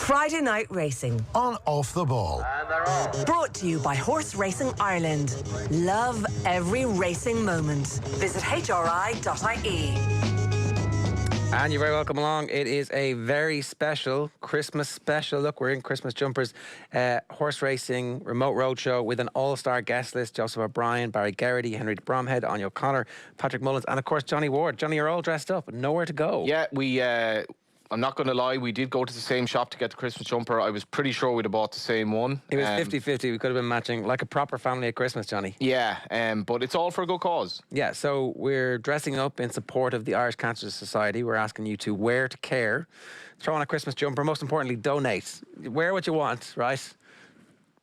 Friday night racing. On Off the Ball. And they're off. Brought to you by Horse Racing Ireland. Love every racing moment. Visit hri.ie. And you're very welcome along. It is a very special Christmas special. Look, we're in Christmas jumpers. Horse racing, remote roadshow with an all-star guest list. Joseph O'Brien, Barry Geraghty, Henry de Bromhead, Aine O'Connor, Patick Mullins, and of course Johnny Ward. Johnny, you're all dressed up, nowhere to go. Yeah, I'm not going to lie, we did go to the same shop to get the Christmas jumper. I was pretty sure we'd have bought the same one. It was 50-50. We could have been matching like a proper family at Christmas, Johnny. Yeah, but it's all for a good cause. Yeah, so we're dressing up in support of the Irish Cancer Society. We're asking you to wear to care, throw on a Christmas jumper, most importantly, donate. Wear what you want, right?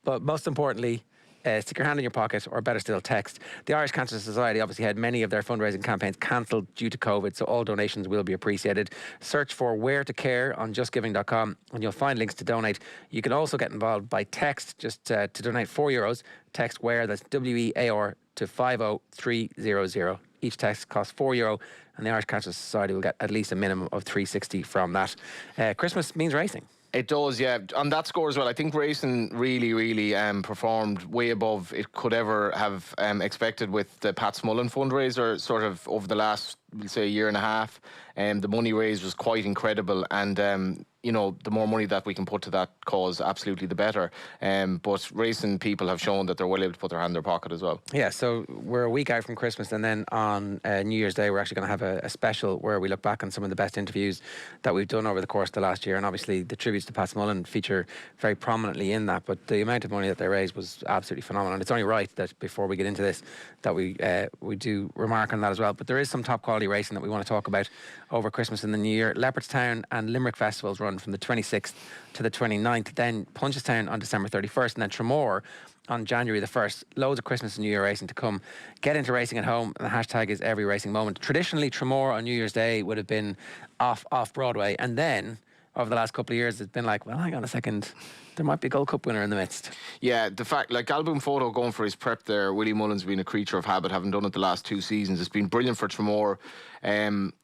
But most importantly, stick your hand in your pocket, or better still, text. The Irish Cancer Society obviously had many of their fundraising campaigns cancelled due to COVID, so all donations will be appreciated. Search for Where to Care on justgiving.com and you'll find links to donate. You can also get involved by text, just to donate €4. Text WHERE, that's WEAR, to 50300. Each text costs €4, and the Irish Cancer Society will get at least a minimum of $3.60 from that. Christmas means racing. It does, yeah. On that score as well, I think racing really performed way above it could ever have expected with the Patick Mullins fundraiser sort of over the last, we'll say, year and a half. The money raised was quite incredible, and you know, the more money that we can put to that cause, absolutely the better. But racing people have shown that they're well able to put their hand in their pocket as well. Yeah, so we're a week out from Christmas, and then on New Year's Day we're actually going to have a special where we look back on some of the best interviews that we've done over the course of the last year, and obviously the tributes to Patick Mullins feature very prominently in that. But the amount of money that they raised was absolutely phenomenal, and it's only right that before we get into this that we do remark on that as well. But there is some top quality racing that we want to talk about over Christmas and the New Year. Leopardstown and Limerick festivals run from the 26th to the 29th, then Punchestown on December 31st, and then Tramore on January the 1st. Loads of Christmas and New Year racing to come. Get into racing at home, and the hashtag is every racing moment. Traditionally, Tramore on New Year's Day would have been off Broadway, and then over the last couple of years it's been like, well, hang on a second, there might be a Gold Cup winner in the midst. Yeah, the fact, like Album Photo going for his prep there, Willie Mullins being a creature of habit, having done it the last 2 seasons, it's been brilliant for Tramore.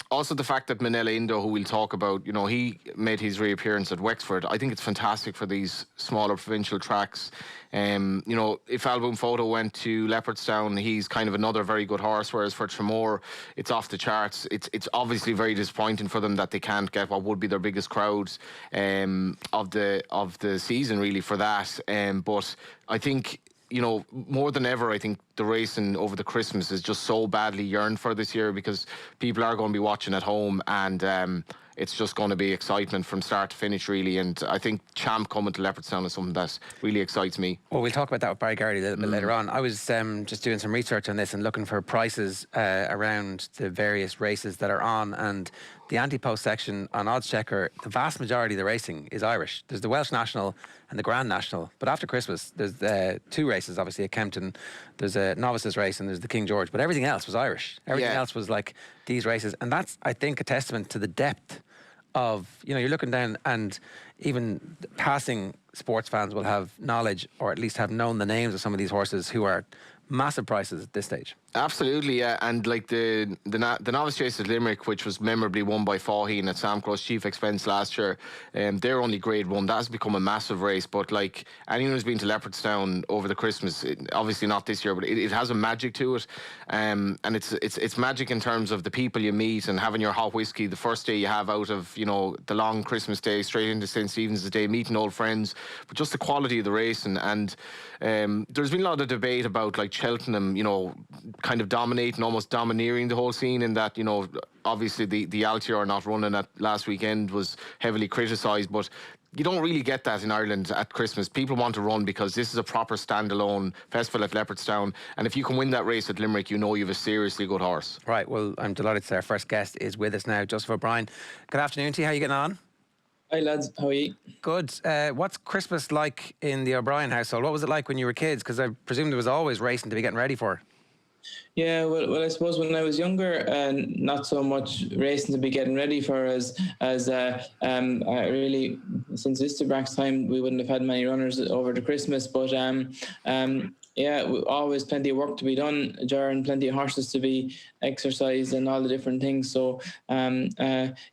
Also the fact that Manella Indo, who we'll talk about, you know, he made his reappearance at Wexford. I think it's fantastic for these smaller provincial tracks. You know, if Album Photo went to Leopardstown, he's kind of another very good horse, whereas for Tramore, it's off the charts. It's obviously very disappointing for them that they can't get what would be their biggest crowds of the season, really, for that. But I think, you know, more than ever, I think the racing over the Christmas is just so badly yearned for this year, because people are going to be watching at home, and it's just going to be excitement from start to finish, really. And I think Champ coming to Leopardstown is something that really excites me. Well, we'll talk about that with Barry Geraghty a little bit later on. I was just doing some research on this and looking for prices around the various races that are on, and the anti-post section on Odds Checker, the vast majority of the racing is Irish. There's the Welsh National and the Grand National, but after Christmas there's 2 races, obviously at Kempton. There's a novices race and there's the King George, but everything else was Irish. Everything else was like these races, and that's, I think, a testament to the depth of, you know, you're looking down, and even passing sports fans will have knowledge, or at least have known the names of some of these horses who are massive prices at this stage. Absolutely, yeah. And like the novice chase at Limerick, which was memorably won by Faugheen at Sam Cross chief expense last year, they're only grade 1. That has become a massive race. But like anyone who's been to Leopardstown over the Christmas, obviously not this year, but it has a magic to it, and it's magic in terms of the people you meet and having your hot whiskey the first day you have out of, you know, the long Christmas day straight into St. Stephen's Day, meeting old friends, but just the quality of the racing. And there's been a lot of debate about like Cheltenham, you know, kind of dominating, almost domineering the whole scene, in that, you know, obviously the Altior not running at last weekend was heavily criticised, but you don't really get that in Ireland at Christmas. People want to run because this is a proper standalone festival at Leopardstown, and if you can win that race at Limerick, you know you have a seriously good horse. Right, well, I'm delighted to say our first guest is with us now, Joseph O'Brien. Good afternoon to you, how are you getting on? Hi lads, how are you? Good. What's Christmas like in the O'Brien household? What was it like when you were kids? Because I presume there was always racing to be getting ready for. Yeah, well, I suppose when I was younger, not so much racing to be getting ready for, as I really, since Listerbrack's time, we wouldn't have had many runners over the Christmas. But always plenty of work to be done, Jar, plenty of horses to be exercised and all the different things. So we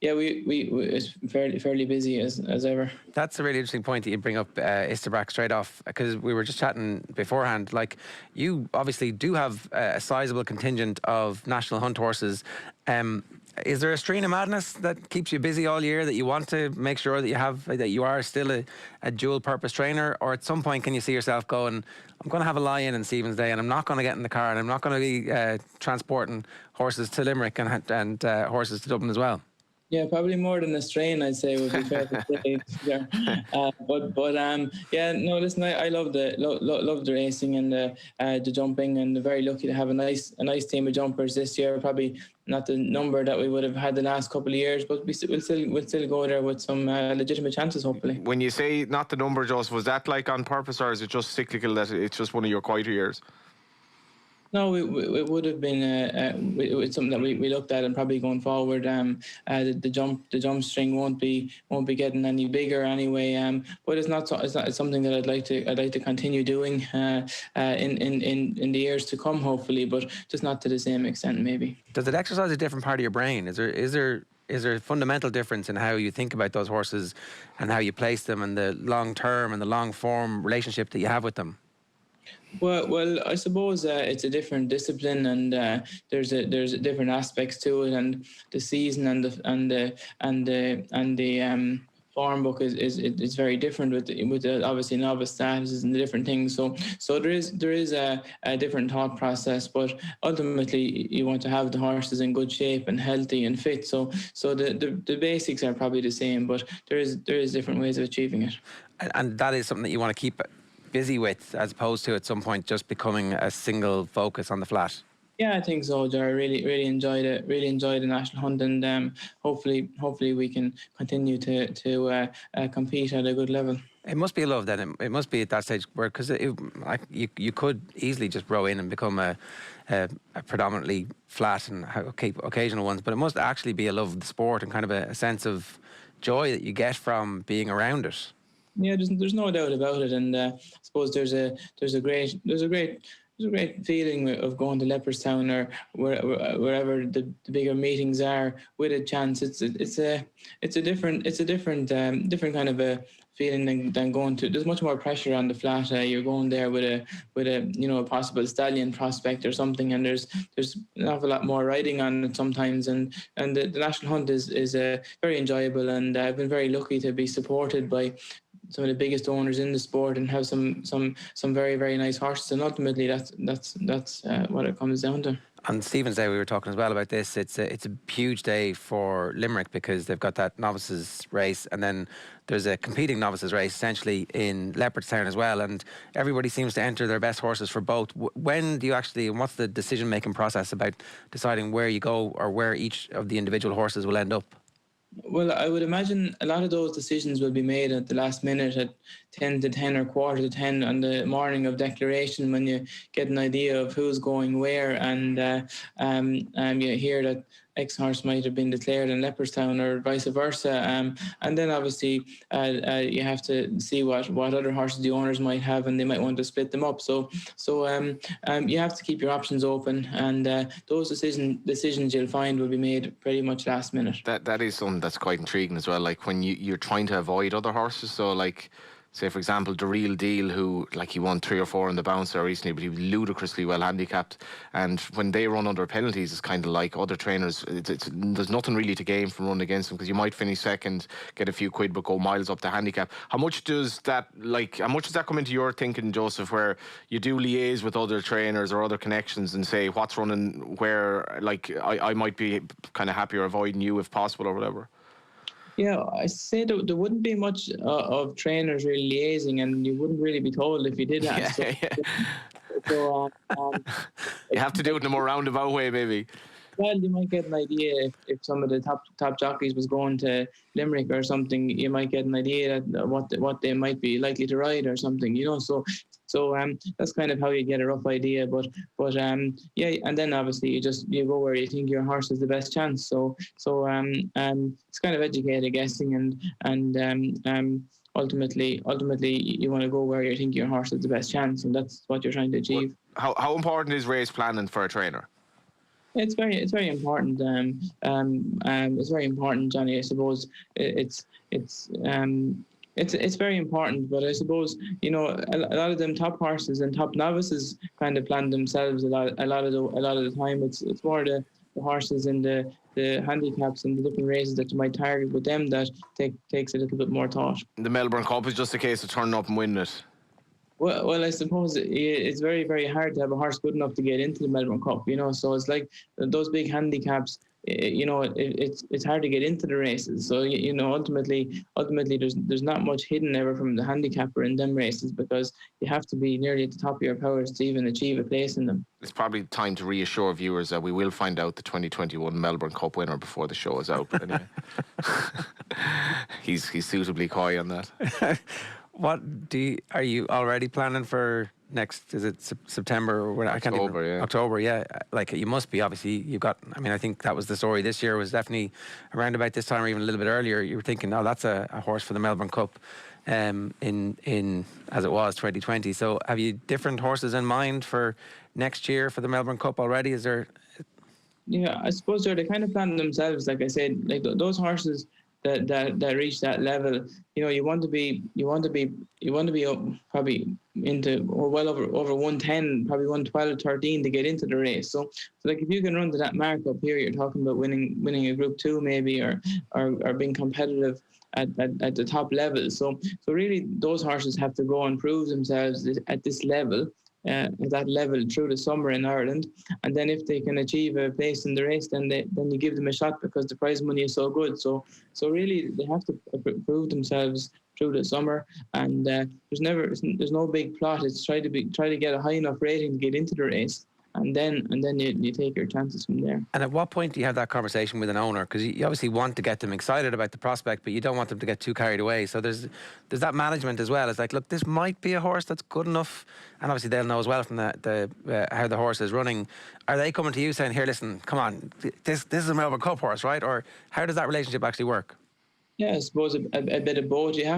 it's fairly busy as ever. That's a really interesting point that you bring up, Istabrack, straight off, because we were just chatting beforehand. Like, you obviously do have a sizable contingent of national hunt horses. Is there a strain of madness that keeps you busy all year, that you want to make sure that you are still a dual purpose trainer, or at some point can you see yourself going, I'm going to have a lie-in Stephen's Day and I'm not going to get in the car and I'm not going to be transporting horses to Limerick and horses to Dublin as well? Yeah, probably more than a strain, I'd say, would be fair to say. Listen, I love the racing and the jumping, and very lucky to have a nice team of jumpers this year. Probably not the number that we would have had the last couple of years, but we'll still go there with some legitimate chances, hopefully. When you say not the number, Joseph, was that like on purpose, or is it just cyclical that it's just one of your quieter years? No, it would have been it's something that we looked at, and probably going forward, the jump string won't be getting any bigger anyway. But it's not something that I'd like to continue doing in the years to come, hopefully, but just not to the same extent, maybe. Does it exercise a different part of your brain? Is there a fundamental difference in how you think about those horses and how you place them, and the long term and the long form relationship that you have with them? Well, I suppose it's a different discipline, and there's different aspects to it, and the season and the form book is very different with the obviously novice statuses and the different things. So there is a different thought process, but ultimately you want to have the horses in good shape and healthy and fit. So the basics are probably the same, but there is different ways of achieving it. And that is something that you want to keep busy with, as opposed to at some point just becoming a single focus on the flat. Yeah, I think so, Jar. Really enjoyed it. Really enjoyed the national hunt, and hopefully we can continue to compete at a good level. It must be a love then. It must be at that stage where, because you could easily just row in and become a predominantly flat and keep occasional ones, but it must actually be a love of the sport and kind of a sense of joy that you get from being around it. Yeah, there's no doubt about it, and I suppose there's a great feeling of going to Leopardstown or wherever the bigger meetings are with a chance. It's a different kind of a feeling than going to. There's much more pressure on the flat. You're going there with a possible stallion prospect or something, and there's an awful lot more riding on it sometimes. And the national hunt is very enjoyable, and I've been very lucky to be supported by some of the biggest owners in the sport and have some very, very nice horses, and ultimately that's what it comes down to. On Stephen's Day, we were talking as well about this. It's a huge day for Limerick because they've got that novices race, and then there's a competing novices race essentially in Leopardstown as well, and everybody seems to enter their best horses for both. When do you actually, and what's the decision-making process about deciding where you go or where each of the individual horses will end up? Well, I would imagine a lot of those decisions will be made at the last minute at 10 to 10 or quarter to 10 on the morning of declaration, when you get an idea of who's going where, and you hear that X horse might have been declared in Leopardstown or vice versa, and then obviously you have to see what other horses the owners might have, and they might want to split them up. So you have to keep your options open, and those decisions you'll find will be made pretty much last minute. That is something that's quite intriguing as well. Like when you're trying to avoid other horses, so like, say, for example, The Real Deal, who, like, he won 3 or 4 in the bouncer recently, but he was ludicrously well handicapped. And when they run under penalties, it's kind of like other trainers, there's nothing really to gain from running against them, because you might finish second, get a few quid, but go miles up the handicap. How much does that come into your thinking, Joseph, where you do liaise with other trainers or other connections and say what's running where? Like, I might be kind of happier avoiding you if possible or whatever. Yeah, I say there wouldn't be much of trainers really liaising, and you wouldn't really be told if you did that. So, you have to do it in a more roundabout way, maybe. Well, you might get an idea if some of the top jockeys was going to Limerick or something. You might get an idea that what they might be likely to ride or something, So that's kind of how you get a rough idea. But yeah, and then obviously you go where you think your horse has the best chance. So it's kind of educated guessing, and ultimately, you want to go where you think your horse has the best chance, and that's what you're trying to achieve. How important is race planning for a trainer? It's very important. It's very important, Johnny. I suppose it's very important. But I suppose a lot of them top horses and top novices kind of plan themselves a lot of the time. It's more the horses and the handicaps and the different races that you might target with them that takes a little bit more thought. The Melbourne Cup is just a case of turning up and winning it. Well, I suppose it's very, very hard to have a horse good enough to get into the Melbourne Cup, So it's like those big handicaps, it's hard to get into the races. So, ultimately, there's not much hidden ever from the handicapper in them races because you have to be nearly at the top of your powers to even achieve a place in them. It's probably time to reassure viewers that we will find out the 2021 Melbourne Cup winner before the show is out. But anyway, he's suitably coy on that. Are you already planning for next? Is it September or what? October, yeah. October, yeah. Like you must be. Obviously, you've got. I mean, I think that was the story this year. Was definitely around about this time, or even a little bit earlier. You were thinking, "Oh, that's a horse for the Melbourne Cup," in as it was 2020. So, have you different horses in mind for next year for the Melbourne Cup already? Is there? Yeah, I suppose they kind of plan themselves. Like I said, like those horses that reach that level, you want to be up probably into well over 110, probably 112, 13 to get into the race. So like if you can run to that mark up here, you're talking about winning a Group 2 maybe, or being competitive at the top level. So really those horses have to go and prove themselves at this level. At that level through the summer in Ireland, and then if they can achieve a place in the race, then you give them a shot because the prize money is so good. So really they have to prove themselves through the summer, and there's no big plot. It's try to get a high enough rating to get into the race. And then you take your chances from there. And at what point do you have that conversation with an owner? Because you obviously want to get them excited about the prospect, but you don't want them to get too carried away. So there's that management as well. It's like, look, this might be a horse that's good enough, and obviously they'll know as well from the how the horse is running. Are they coming to you saying, "Here, listen, come on, this is a Melbourne Cup horse, right?" Or how does that relationship actually work? Yeah, I suppose a bit of both. You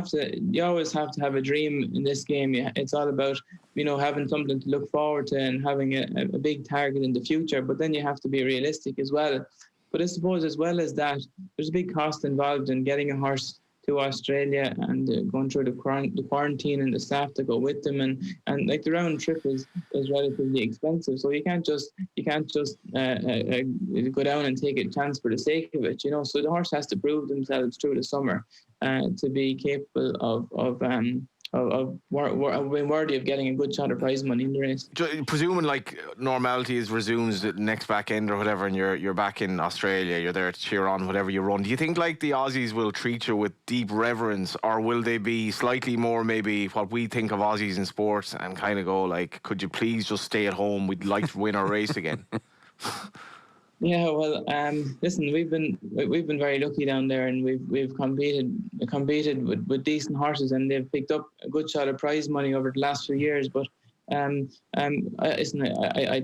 always have to have a dream in this game. It's all about having something to look forward to and having a big target in the future. But then you have to be realistic as well. But I suppose as well as that, there's a big cost involved in getting a horse to Australia and going through the quarantine and the staff to go with them, and like the round trip is relatively expensive. So you can't just go down and take a chance for the sake of it, So the horse has to prove themselves through the summer to be capable of being worthy of getting a good shot of prize money in the race. Presuming like normality is resumes the next back end or whatever, and you're back in Australia, you're there to cheer on whatever you run. Do you think like the Aussies will treat you with deep reverence, or will they be slightly more maybe what we think of Aussies in sports and kind of go like, could you please just stay at home? We'd like to win our race again. Yeah, well, listen, we've been very lucky down there, and we've competed with decent horses, and they've picked up a good shot of prize money over the last few years. But I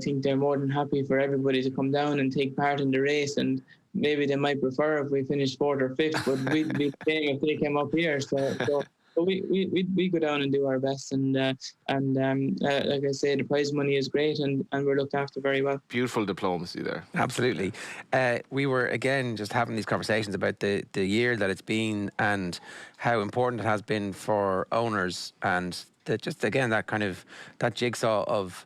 think they're more than happy for everybody to come down and take part in the race, and maybe they might prefer if we finished 4th or 5th, but we'd be paying if they came up here. So we go down and do our best, and like I say, the prize money is great, and we're looked after very well. Beautiful diplomacy there. Absolutely. We were again just having these conversations about the year that it's been and how important it has been for owners, and just again that kind of that jigsaw of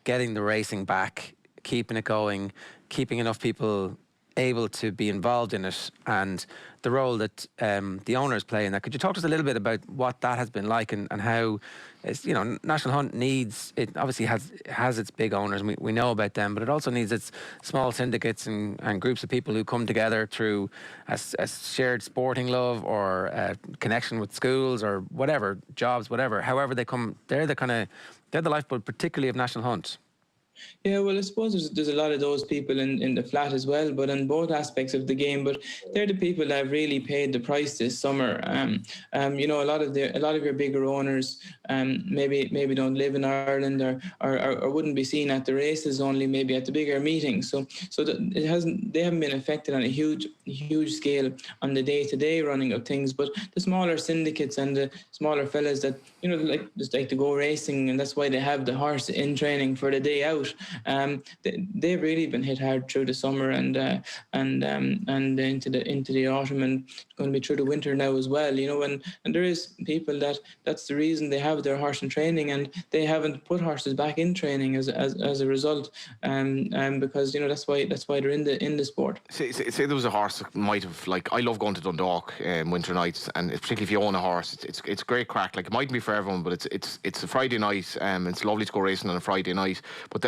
getting the racing back, keeping it going, keeping enough people able to be involved in it, and the role that the owners play in that. Could you talk to us a little bit about what that has been like, and how it's, National Hunt needs, it obviously has its big owners, and we know about them, but it also needs its small syndicates and groups of people who come together through a shared sporting love or a connection with schools or whatever, jobs, whatever, however they come. They're the lifeblood, particularly of National Hunt. Yeah, well, I suppose there's a lot of those people in the flat as well, but in both aspects of the game. But they're the people that have really paid the price this summer. A lot of your bigger owners, maybe don't live in Ireland, or wouldn't be seen at the races, only maybe at the bigger meetings. They haven't been affected on a huge scale on the day-to-day running of things. But the smaller syndicates and the smaller fellas that just like to go racing, and that's why they have the horse in training for the day out. They've really been hit hard through the summer and into the autumn, and going to be through the winter now as well. And there is people that's the reason they have their horse in training, and they haven't put horses back in training as a result. Because that's why they're in the sport. Say there was a horse that might have, like, I love going to Dundalk winter nights, and particularly if you own a horse, it's great crack. Like, it mightn't be for everyone, but it's a Friday night. It's lovely to go racing on a Friday night, but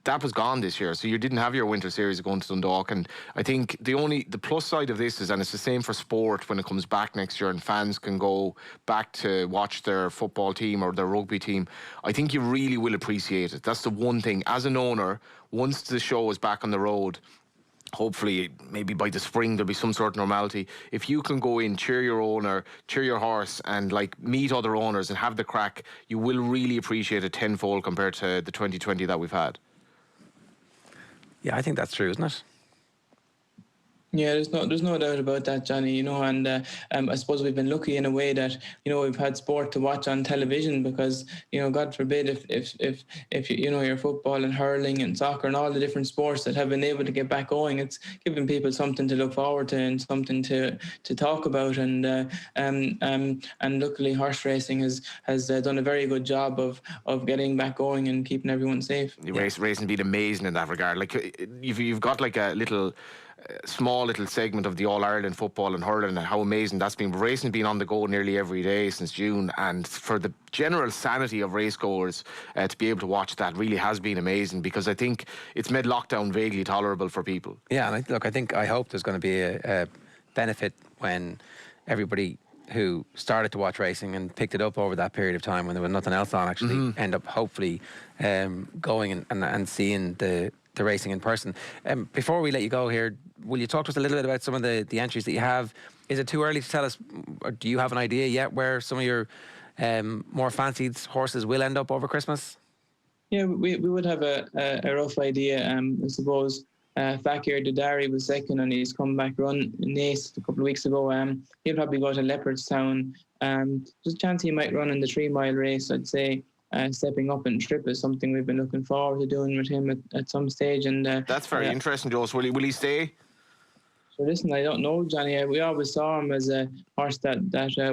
that was gone this year, so you didn't have your winter series going to Dundalk. And I think the plus side of this is, and it's the same for sport when it comes back next year and fans can go back to watch their football team or their rugby team, I think you really will appreciate it. That's the one thing as an owner, once the show is back on the road, hopefully maybe by the spring there'll be some sort of normality. If you can go in, cheer your owner, cheer your horse, and meet other owners and have the crack, you will really appreciate it tenfold compared to the 2020 that we've had. Yeah, I think that's true, isn't it? Yeah, there's no doubt about that, Johnny. And I suppose we've been lucky in a way that we've had sport to watch on television, because God forbid if your football and hurling and soccer and all the different sports that have been able to get back going, it's giving people something to look forward to and something to talk about. And luckily horse racing has done a very good job of getting back going and keeping everyone safe. Racing been amazing in that regard. Like, you've got like a small little segment of the All-Ireland football and hurling and how amazing that's been. Racing's been on the go nearly every day since June, and for the general sanity of racegoers to be able to watch that really has been amazing, because I think it's made lockdown vaguely tolerable for people. Yeah, and I hope there's going to be a benefit when everybody who started to watch racing and picked it up over that period of time when there was nothing else on actually end up hopefully going and seeing the racing in person. Before we let you go here, will you talk to us a little bit about some of the entries that you have? Is it too early to tell us, or do you have an idea yet where some of your more fancied horses will end up over Christmas? Yeah, we would have a rough idea. I suppose Fakir Dudari was second on his comeback run in Naas a couple of weeks ago. He'll probably go to Leopardstown. There's a chance he might run in the 3 mile race, I'd say. Stepping up and trip is something we've been looking forward to doing with him at some stage. And that's very interesting, Joseph. Will he stay? So listen, I don't know, Johnny. We always saw him as a horse that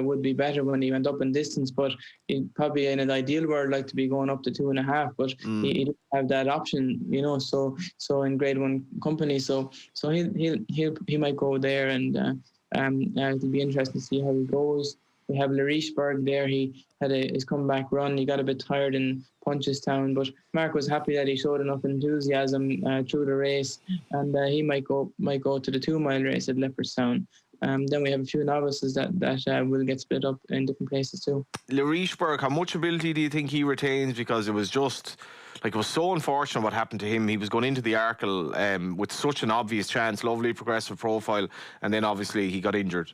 would be better when he went up in distance, but he'd probably in an ideal world like to be going up to 2.5, but he didn't have that option, so in Grade 1 company. So he might go there, and it'll be interesting to see how he goes. We have Larichberg there. He had his comeback run. He got a bit tired in Punchestown, but Mark was happy that he showed enough enthusiasm through the race, and he might go to the 2 mile race at Leopardstown. Then we have a few novices that will get split up in different places too. Larichberg, how much ability do you think he retains? Because it was just it was so unfortunate what happened to him. He was going into the Arkle with such an obvious chance, lovely progressive profile, and then obviously he got injured.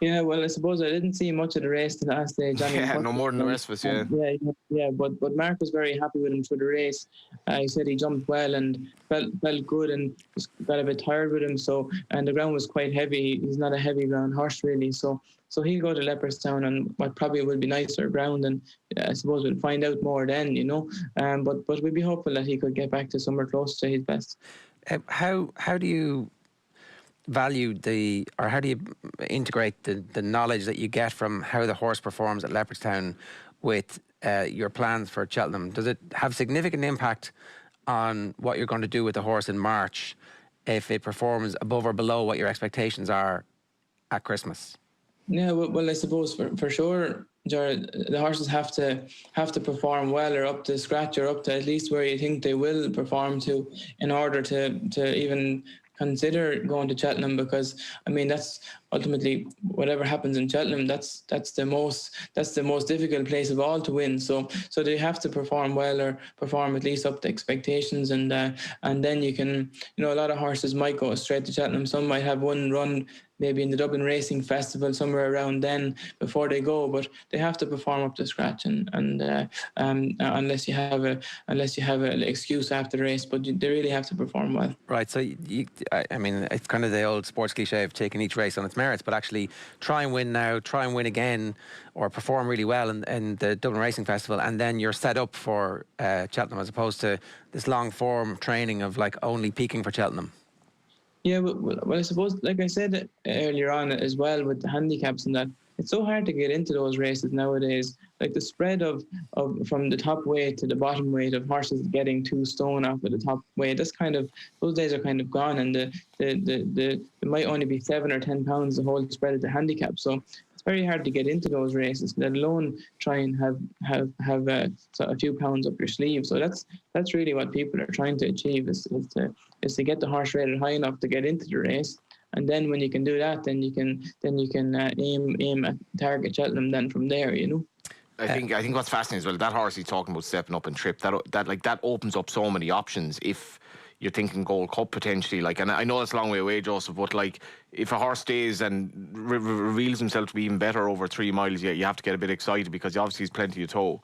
Yeah, well, I suppose I didn't see much of the race the last day, Johnny. Yeah, no more than the rest of us, yeah. Yeah, but Mark was very happy with him through the race. He said he jumped well and felt good, and just got a bit tired with him. And the ground was quite heavy. He's not a heavy ground horse really, so he'll go to Leopardstown on what probably will be nicer ground, and I suppose we'll find out more then, But we'd be hopeful that he could get back to somewhere close to his best. How do you value how do you integrate the knowledge that you get from how the horse performs at Leopardstown with your plans for Cheltenham? Does it have significant impact on what you're going to do with the horse in March if it performs above or below what your expectations are at Christmas? Yeah, well, I suppose for sure, Jared, the horses have to perform well or up to scratch or up to at least where you think they will perform to in order to even consider going to Cheltenham, because I mean that's ultimately whatever happens in Cheltenham, that's the most difficult place of all to win. So they have to perform well, or perform at least up to expectations, and then you can, a lot of horses might go straight to Cheltenham. Some might have one run maybe in the Dublin Racing Festival somewhere around then before they go, but they have to perform up to scratch, and unless you have an excuse after the race, but they really have to perform well. Right, so I mean, it's kind of the old sports cliche of taking each race on its merits, but actually try and win now, try and win again, or perform really well in the Dublin Racing Festival, and then you're set up for Cheltenham, as opposed to this long form training of like only peaking for Cheltenham. Yeah, well, I suppose, like I said earlier on as well, with the handicaps and that, it's so hard to get into those races nowadays. Like the spread of from the top weight to the bottom weight of horses getting 2 stone off of the top weight, those days are kind of gone, and it might only be 7 or 10 pounds the whole spread of the handicap. So it's very hard to get into those races, let alone try and have a few pounds up your sleeve. So that's really what people are trying to achieve, is to get the horse rated high enough to get into the race. And then when you can do that, then you can aim at target Cheltenham then from there, I think what's fascinating as well, that horse he's talking about stepping up and trip, that opens up so many options if you're thinking Gold Cup potentially. Like, and I know it's a long way away, Joseph, but like if a horse stays and reveals himself to be even better over 3 miles, you have to get a bit excited, because obviously he's plenty of toe.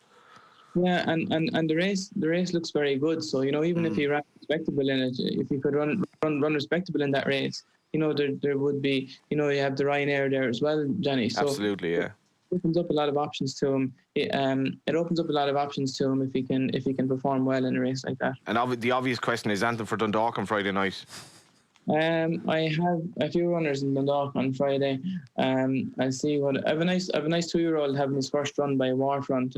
Yeah, and the race looks very good. So even if he ran respectable in it, if he could run respectable in that race, there would be, you have the Ryanair there as well, Johnny. So absolutely, yeah. It opens up a lot of options to him. It opens up a lot of options to him if he can perform well in a race like that. And the obvious question is, anything for Dundalk on Friday night? I have a few runners in Dundalk on Friday. I'll see what I have a nice 2-year-old having his first run by Warfront.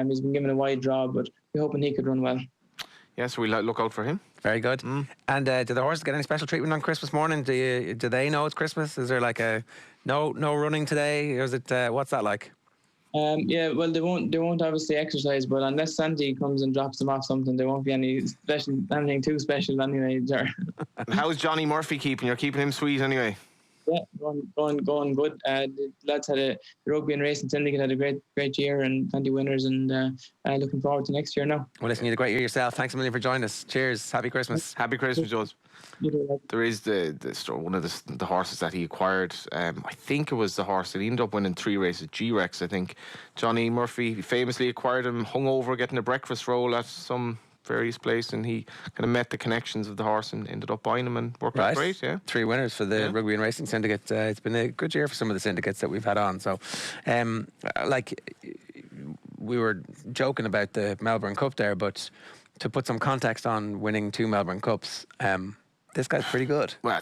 He's been given a wide draw, but we're hoping he could run well. Yes, we'll look out for him. Very good. And do the horses get any special treatment on Christmas morning? Do they know it's Christmas? Is there like a no running today? Or is it what's that like? Yeah, well, they won't obviously exercise, but unless Santi comes and drops them off something, there won't be anything too special anyway. And how's Johnny Murphy keeping? You're keeping him sweet anyway. Yeah, going good. The lads the Rugby and Racing Syndicate had a great year and plenty of winners, and looking forward to next year now. Well, listen, you had a great year yourself. Thanks a million for joining us. Cheers. Happy Christmas. Happy Christmas, Joseph. There is one of the horses that he acquired. I think it was the horse that he ended up winning 3 races, G-Rex, I think. Johnny Murphy famously acquired him hungover, getting a breakfast roll at some various place, and he kind of met the connections of the horse and ended up buying him, and worked out great. Yeah, 3 winners for the Rugby and Racing Syndicate. It's been a good year for some of the syndicates that we've had on. So, like we were joking about the Melbourne Cup there, but to put some context on winning 2 Melbourne Cups, this guy's pretty good. Well,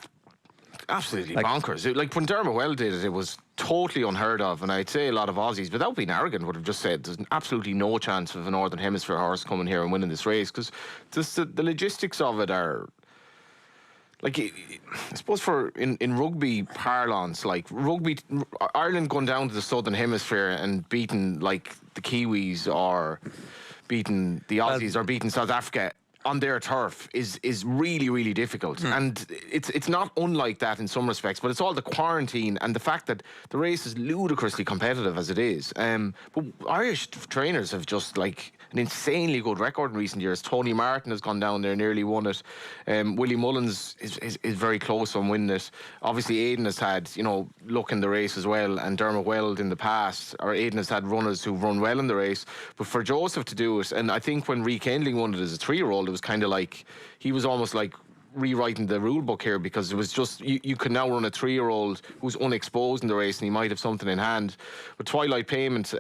absolutely bonkers. Like when Dermot Well did it, it was totally unheard of, and I'd say a lot of Aussies, without being arrogant, would have just said there's absolutely no chance of a Northern Hemisphere horse coming here and winning this race, because just the logistics of it are, like, I suppose in rugby parlance, like rugby, Ireland going down to the Southern Hemisphere and beating like the Kiwis or beating the Aussies or beating South Africa on their turf is really, really difficult. And it's not unlike that in some respects, but it's all the quarantine and the fact that the race is ludicrously competitive as it is. But Irish trainers have just like an insanely good record in recent years. Tony Martin has gone down there, nearly won it. Willie Mullins is very close on winning it. Obviously Aidan has had, luck in the race as well, and Dermot Weld in the past, or Aidan has had runners who've run well in the race. But for Joseph to do it, and I think when Rekindling won it as a 3-year-old, it was kind of like, he was almost like rewriting the rule book here, because it was just, you can now run a 3-year-old who's unexposed in the race and he might have something in hand. But Twilight Payment,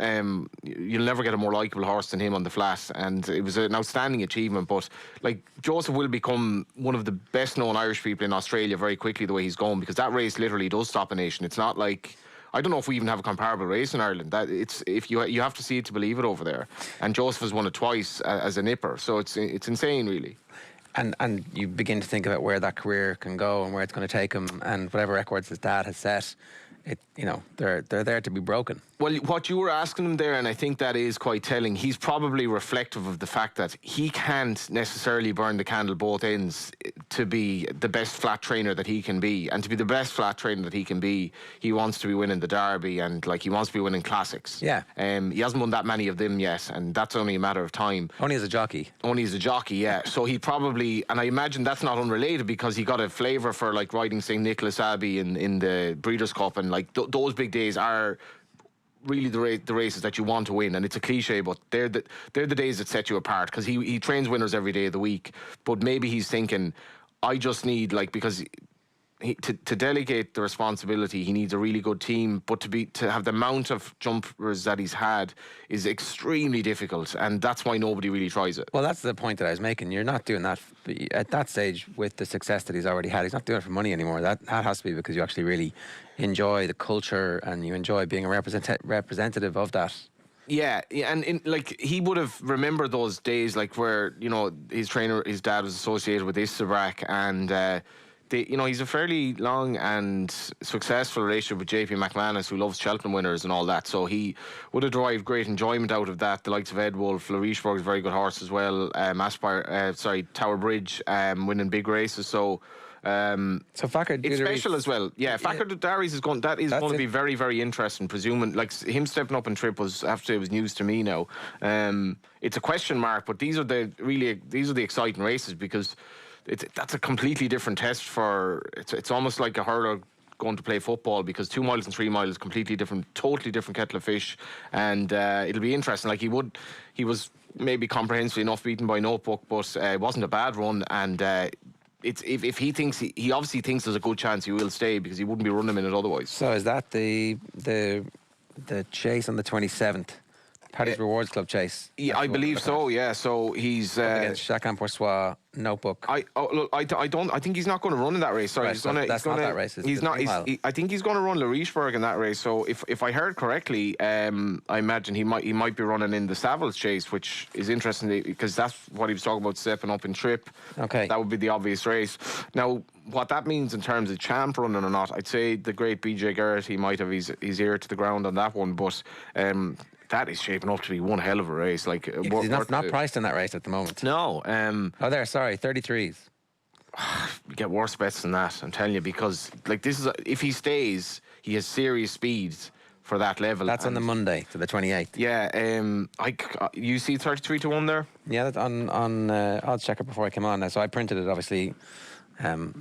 you'll never get a more likeable horse than him on the flat, and it was an outstanding achievement. But like, Joseph will become one of the best known Irish people in Australia very quickly, the way he's going, because that race literally does stop a nation. It's not like, I don't know if we even have a comparable race in Ireland. That it's, if you have to see it to believe it over there. And Joseph has won it twice as a nipper, so it's insane, really. And you begin to think about where that career can go and where it's going to take him, and whatever records his dad has set. they're there to be broken. Well, what you were asking him there, and I think that is quite telling, he's probably reflective of the fact that he can't necessarily burn the candle both ends to be the best flat trainer that he can be. And to be the best flat trainer that he can be, he wants to be winning the Derby and he wants to be winning classics. Yeah. He hasn't won that many of them yet, and that's only a matter of time. Only as a jockey. Only as a jockey, yeah. So he probably, and I imagine that's not unrelated because he got a flavour for riding St. Nicholas Abbey in the Breeders' Cup, and those big days are really the races that you want to win. And it's a cliche, but they're the days that set you apart, because he trains winners every day of the week. But maybe he's thinking, I just need because to delegate the responsibility, he needs a really good team, but to have the amount of jumpers that he's had is extremely difficult, and that's why nobody really tries it. Well, that's the point that I was making. You're not doing that at that stage with the success that he's already had. He's not doing it for money anymore. That has to be because you actually really enjoy the culture and you enjoy being a representative of that. Yeah, and he would have remembered those days where his dad was associated with Isabrak, and he's a fairly long and successful relationship with JP McManus, who loves Cheltenham winners and all that. So he would have derived great enjoyment out of that. The likes of Ed Wolf, Laurichburg is a very good horse as well. Tower Bridge, winning big races. So Fakir it's special as well. Yeah, Fakir Darius is going to be very, very interesting. Presuming him stepping up in trip was, I have to say, was news to me now. It's a question mark, but these are the exciting races, because that's a completely different test for. It's almost like a hurler going to play football, because 2 miles and 3 miles, completely different, totally different kettle of fish, and it'll be interesting. He was maybe comprehensively enough beaten by Notebook, but it wasn't a bad run, and if he thinks he obviously thinks there's a good chance he will stay, because he wouldn't be running him in it otherwise. So is that the chase on the 27th? Paddy's Rewards Club chase. Yeah, I believe so. Yeah, so he's against Chacun Poursuis, Notebook. I think he's not going to run in that race. Sorry, right, that's not that race. I think he's going to run Laurichburg in that race. So if I heard correctly, I imagine he might be running in the Savills chase, which is interesting because that's what he was talking about, stepping up in trip. Okay, that would be the obvious race. Now, what that means in terms of champ running or not, I'd say the great BJ Geraghty might have his ear to the ground on that one, but. That is shaping up to be one hell of a race. He's not priced in that race at the moment. No. 33s. You get worse bets than that, I'm telling you, because this is if he stays, he has serious speeds for that level. That's on the Monday to the 28th. Yeah. You see 33 to 1 there? Yeah, that's on odds checker before I came on. So I printed it, obviously.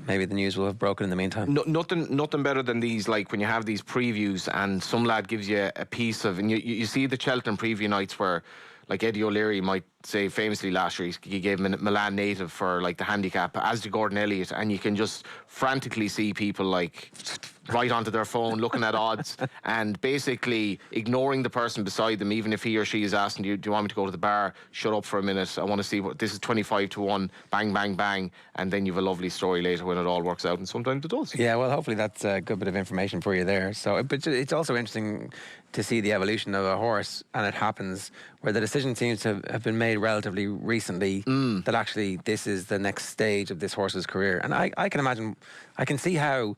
Maybe the news will have broken in the meantime. Nothing better than these, when you have these previews and some lad gives you a piece of, and you see the Cheltenham preview nights where, Eddie O'Leary might say famously last year, he gave him a Milan native for the handicap, as did Gordon Elliott, and you can just frantically see people right onto their phone looking at odds and basically ignoring the person beside them, even if he or she is asking you, do you want me to go to the bar? Shut up for a minute, I want to see what this is. 25 to 1, bang bang bang, and then you've a lovely story later when it all works out, and sometimes it does. Yeah, well, hopefully that's a good bit of information for you there. So but it's also interesting to see the evolution of a horse, and it happens where the decision seems to have been made relatively recently that actually this is the next stage of this horse's career. And I can imagine, I can see how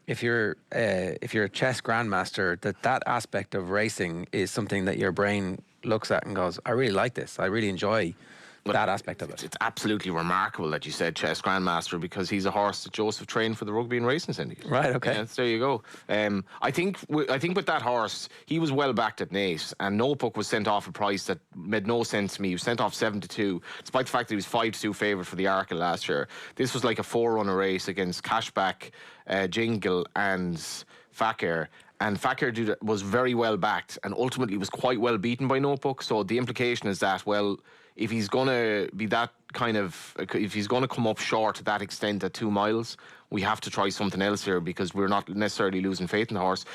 if you're a chess grandmaster, that aspect of racing is something that your brain looks at and goes, I really like this, I really enjoy that aspect of it. It's absolutely remarkable that you said chess grandmaster, because he's a horse that Joseph trained for the Rugby and Racing Syndicate. Right, okay. Yeah, there you go. I think with that horse, he was well backed at Naas, and Notebook was sent off a price that made no sense to me. He was sent off 7-2, despite the fact that he was 5-2 favourite for the Arkle last year. This was like a 4-runner race against Cashback, Jingle and Fakir. And Fakir was very well backed and ultimately was quite well beaten by Notebook. So the implication is that, well, if he's going to be if he's going to come up short to that extent at 2 miles, we have to try something else here, because we're not necessarily losing faith in the horse.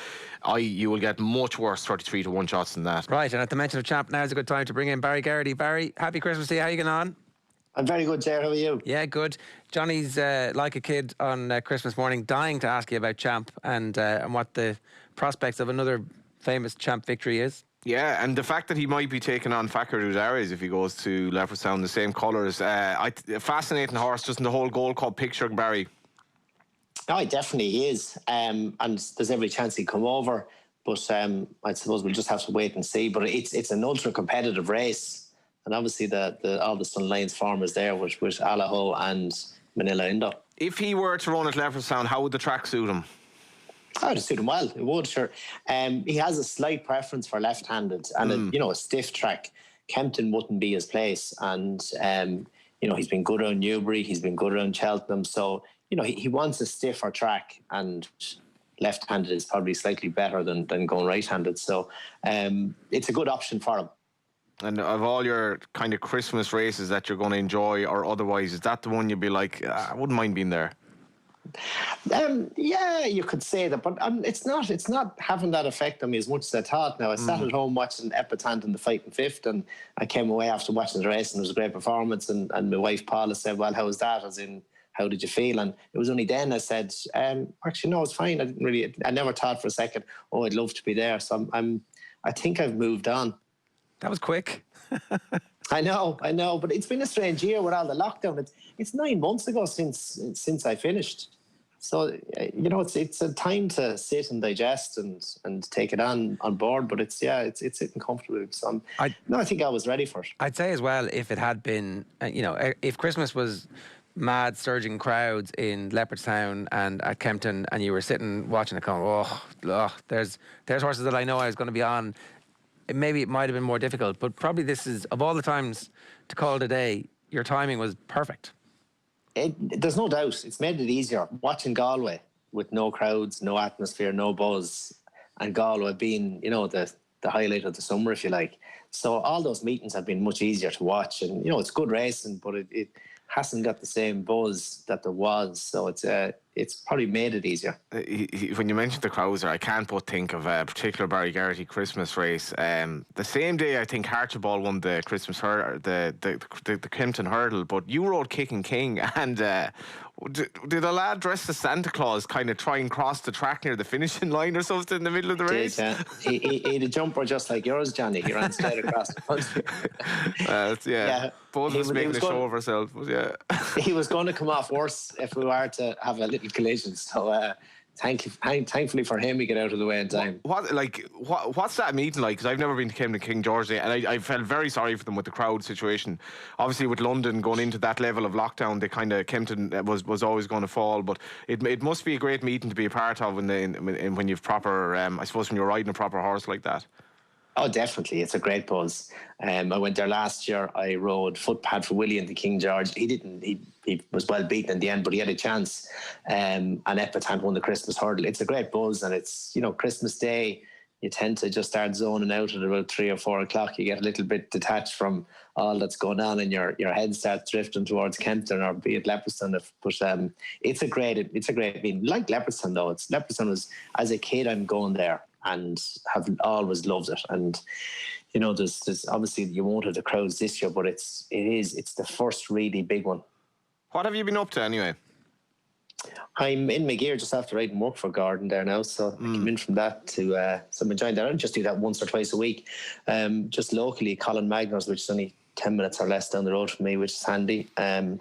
You will get much worse 33 to 1 shots than that. Right, and at the mention of champ, now is a good time to bring in Barry Geraghty. Barry, happy Christmas to you. How are you getting on? I'm very good, Sarah. How are you? Yeah, good. Johnny's like a kid on Christmas morning, dying to ask you about champ and what the prospects of another famous champ victory is. Yeah, and the fact that he might be taking on Fakir Udares if he goes to Leopardstown, the same colours. A fascinating horse, just in the whole Gold Cup picture, Barry. No, he definitely is. And there's every chance he'd come over. But I suppose we'll just have to wait and see. But it's an ultra competitive race. And obviously all the Sun Lions farmers there with Allaho and Manila Indo. If he were to run at Leopardstown, how would the track suit him? Oh, it'd suit him well. It would, sure. He has a slight preference for left-handed and a stiff track. Kempton wouldn't be his place. And he's been good around Newbury. He's been good around Cheltenham. So he wants a stiffer track, and left-handed is probably slightly better than going right-handed. So it's a good option for him. And of all your kind of Christmas races that you're going to enjoy or otherwise, is that the one you'd be like, I wouldn't mind being there? Yeah, you could say that, but it's not having that effect on me as much as I thought. Now, I sat at home watching Epatante in the Fighting Fifth, and I came away after watching the race, and it was a great performance. And my wife Paula said, "Well, how was that?" As in, how did you feel? And it was only then I said, "Actually, no, it's fine. I never thought for a second, oh, I'd love to be there." So I think I've moved on. That was quick. I know, but it's been a strange year with all the lockdown. It's 9 months ago since I finished. So it's a time to sit and digest and take it on board. But it's sitting comfortably. So I think I was ready for it. I'd say as well, if it had been, if Christmas was mad surging crowds in Leopardstown and at Kempton, and you were sitting watching it going, there's horses that I know I was going to be on. Maybe it might have been more difficult, but probably this is, of all the times to call it a day, your timing was perfect. There's no doubt. It's made it easier. Watching Galway with no crowds, no atmosphere, no buzz, and Galway being, the highlight of the summer, if you like. So all those meetings have been much easier to watch. And, it's good racing, but it hasn't got the same buzz that there was. So it's probably made it easier. When you mentioned the crowds, I can't but think of a particular Barry Geraghty Christmas race. The same day, I think Archibald won the Christmas the Kempton Hurdle, but you rode Kicking King, and did a lad dressed as Santa Claus kind of try and cross the track near the finishing line or something in the middle of the race? He had a jumper just like yours, Johnny. He ran straight across the front. Yeah. Both of us making a show of ourselves, but yeah. He was going to come off worse if we were to have a little collision. So thankfully for him, he got out of the way in time. What's that meeting like? Because I've never been to Kempton King George Day, and I felt very sorry for them with the crowd situation. Obviously, with London going into that level of lockdown, they kind of Kempton was always going to fall. But it must be a great meeting to be a part of when you've proper, I suppose, when you're riding a proper horse like that. Oh, definitely. It's a great buzz. I went there last year. I rode Footpad for Willie in the King George. He was well beaten in the end, but he had a chance. And Epatante won the Christmas Hurdle. It's a great buzz, and it's, Christmas Day, you tend to just start zoning out at about 3 or 4 o'clock. You get a little bit detached from all that's going on, and your head starts drifting towards Kempton or be it Leopardstown. But it's a great meeting. Like Leopardstown though, Leopardstown was, as a kid, I'm going there and have always loved it. And there's obviously you won't have the crowds this year, but it's the first really big one. What have you been up to anyway? I'm in my gear just after riding work for Gordon there now, so I came in from that to so I'm enjoying that. I just do that once or twice a week, just locally, Colin Magners, which is only 10 minutes or less down the road from me, which is handy. So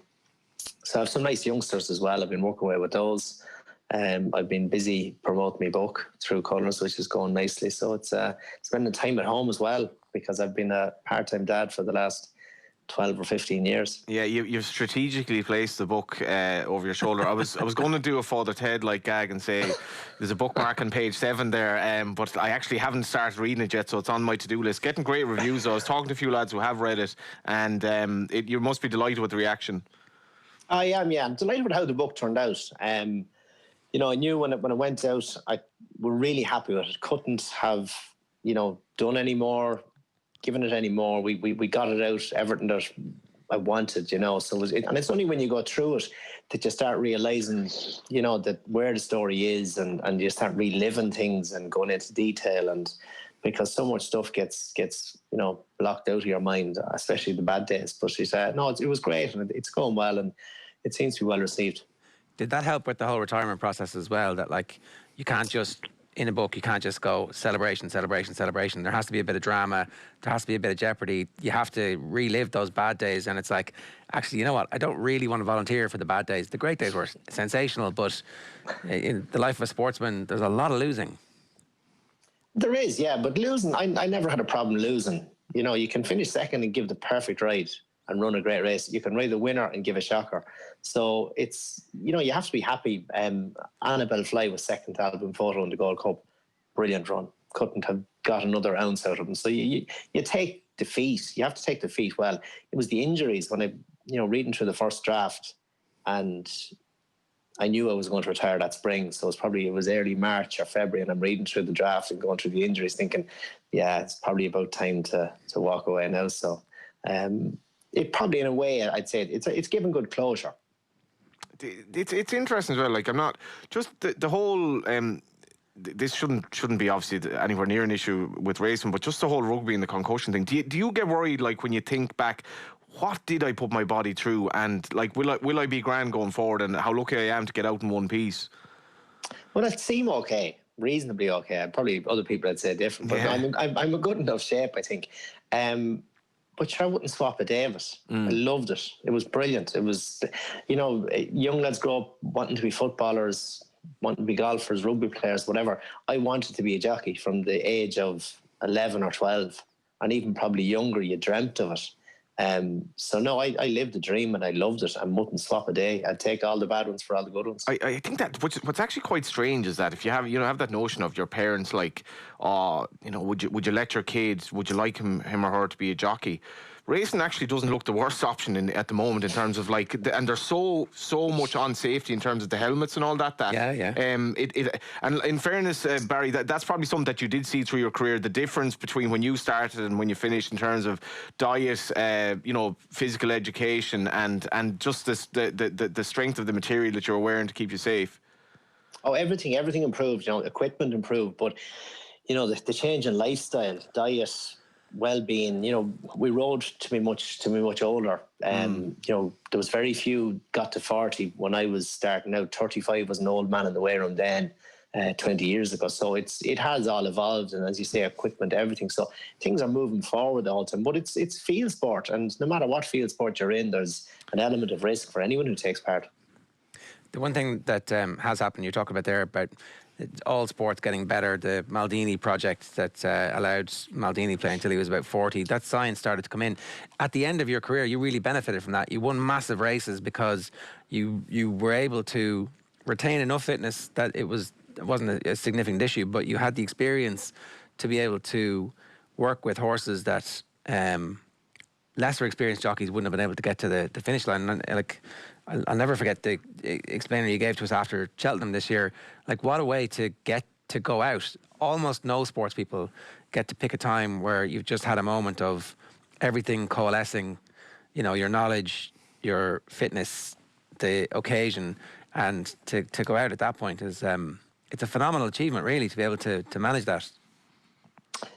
I have some nice youngsters as well. I've been working away with those. I've been busy promoting my book through Colours, which is going nicely. So it's spending time at home as well, because I've been a part-time dad for the last 12 or 15 years. Yeah, you've strategically placed the book over your shoulder. I was going to do a Father Ted like gag and say there's a bookmark on page 7 there, but I actually haven't started reading it yet, so it's on my to-do list. Getting great reviews. I was talking to a few lads who have read it, and you must be delighted with the reaction. I am, yeah. I'm delighted with how the book turned out. I knew when it went out, we're really happy with it. Couldn't have, done any more, given it any more. We got it out, everything that I wanted, So and it's only when you go through it that you start realising, that where the story is, and you start reliving things and going into detail, and because so much stuff gets blocked out of your mind, especially the bad days. But she said, no, it was great, and it's going well, and it seems to be well received. Did that help with the whole retirement process as well? That you can't just in a book, you can't just go celebration, celebration, celebration. There has to be a bit of drama. There has to be a bit of jeopardy. You have to relive those bad days. And it's like, actually, you know what? I don't really want to volunteer for the bad days. The great days were sensational, but in the life of a sportsman, there's a lot of losing. There is, yeah, but losing, I never had a problem losing. You know, you can finish second and give the perfect ride and run a great race. You can ride the winner and give a shocker. So it's, you know, you have to be happy. Annabelle Fly was second to Alvin Photo in the Gold Cup. Brilliant run. Couldn't have got another ounce out of him. So you take defeat. You have to take defeat. Well, it was the injuries when reading through the first draft, and I knew I was going to retire that spring. So it was early March or February, and I'm reading through the draft and going through the injuries thinking, yeah, it's probably about time to walk away now. So it probably, in a way, I'd say it's given good closure. It's interesting as well. Like, I'm not just the whole. This shouldn't be obviously anywhere near an issue with racing, but just the whole rugby and the concussion thing. Do you get worried, like, when you think back, what did I put my body through, and like, will I be grand going forward, and how lucky I am to get out in one piece? Well, it seemed okay, reasonably okay. Probably other people would say different, but yeah. I'm a good enough shape, I think. But sure, I wouldn't swap a day of it. I loved it. It was brilliant. It was, young lads grow up wanting to be footballers, wanting to be golfers, rugby players, whatever. I wanted to be a jockey from the age of 11 or 12, and even probably younger. You dreamt of it. So no, I lived the dream and I loved it. I wouldn't swap a day. I'd take all the bad ones for all the good ones. I think that what's actually quite strange is that if you have that notion of your parents, like, would you let your kids, would you like him or her to be a jockey? Racing actually doesn't look the worst option at the moment in terms of, like, and there's so much on safety in terms of the helmets and all that. Yeah. And in fairness, Barry, that's probably something that you did see through your career. The difference between when you started and when you finished in terms of diet, physical education, and just the strength of the material that you were wearing to keep you safe. Oh, everything improved. Equipment improved, but the change in lifestyle, diet, well-being. We rode to be much older. There was very few got to 40 when I was starting out. 35 was an old man in the weigh room then, 20 years ago. So it has all evolved, and as you say, equipment, everything. So things are moving forward all the time. But it's field sport, and no matter what field sport you're in, there's an element of risk for anyone who takes part. The one thing that has happened, you talk about there about all sports getting better, the Maldini project that allowed Maldini play until he was about 40, that science started to come in. At the end of your career, you really benefited from that. You won massive races because you were able to retain enough fitness that it wasn't a significant issue, but you had the experience to be able to work with horses that lesser experienced jockeys wouldn't have been able to get to the finish line. And, I'll never forget the explainer you gave to us after Cheltenham this year. Like, what a way to get to go out. Almost no sports people get to pick a time where you've just had a moment of everything coalescing, your knowledge, your fitness, the occasion, and to go out at that point is it's a phenomenal achievement, really, to be able to manage that.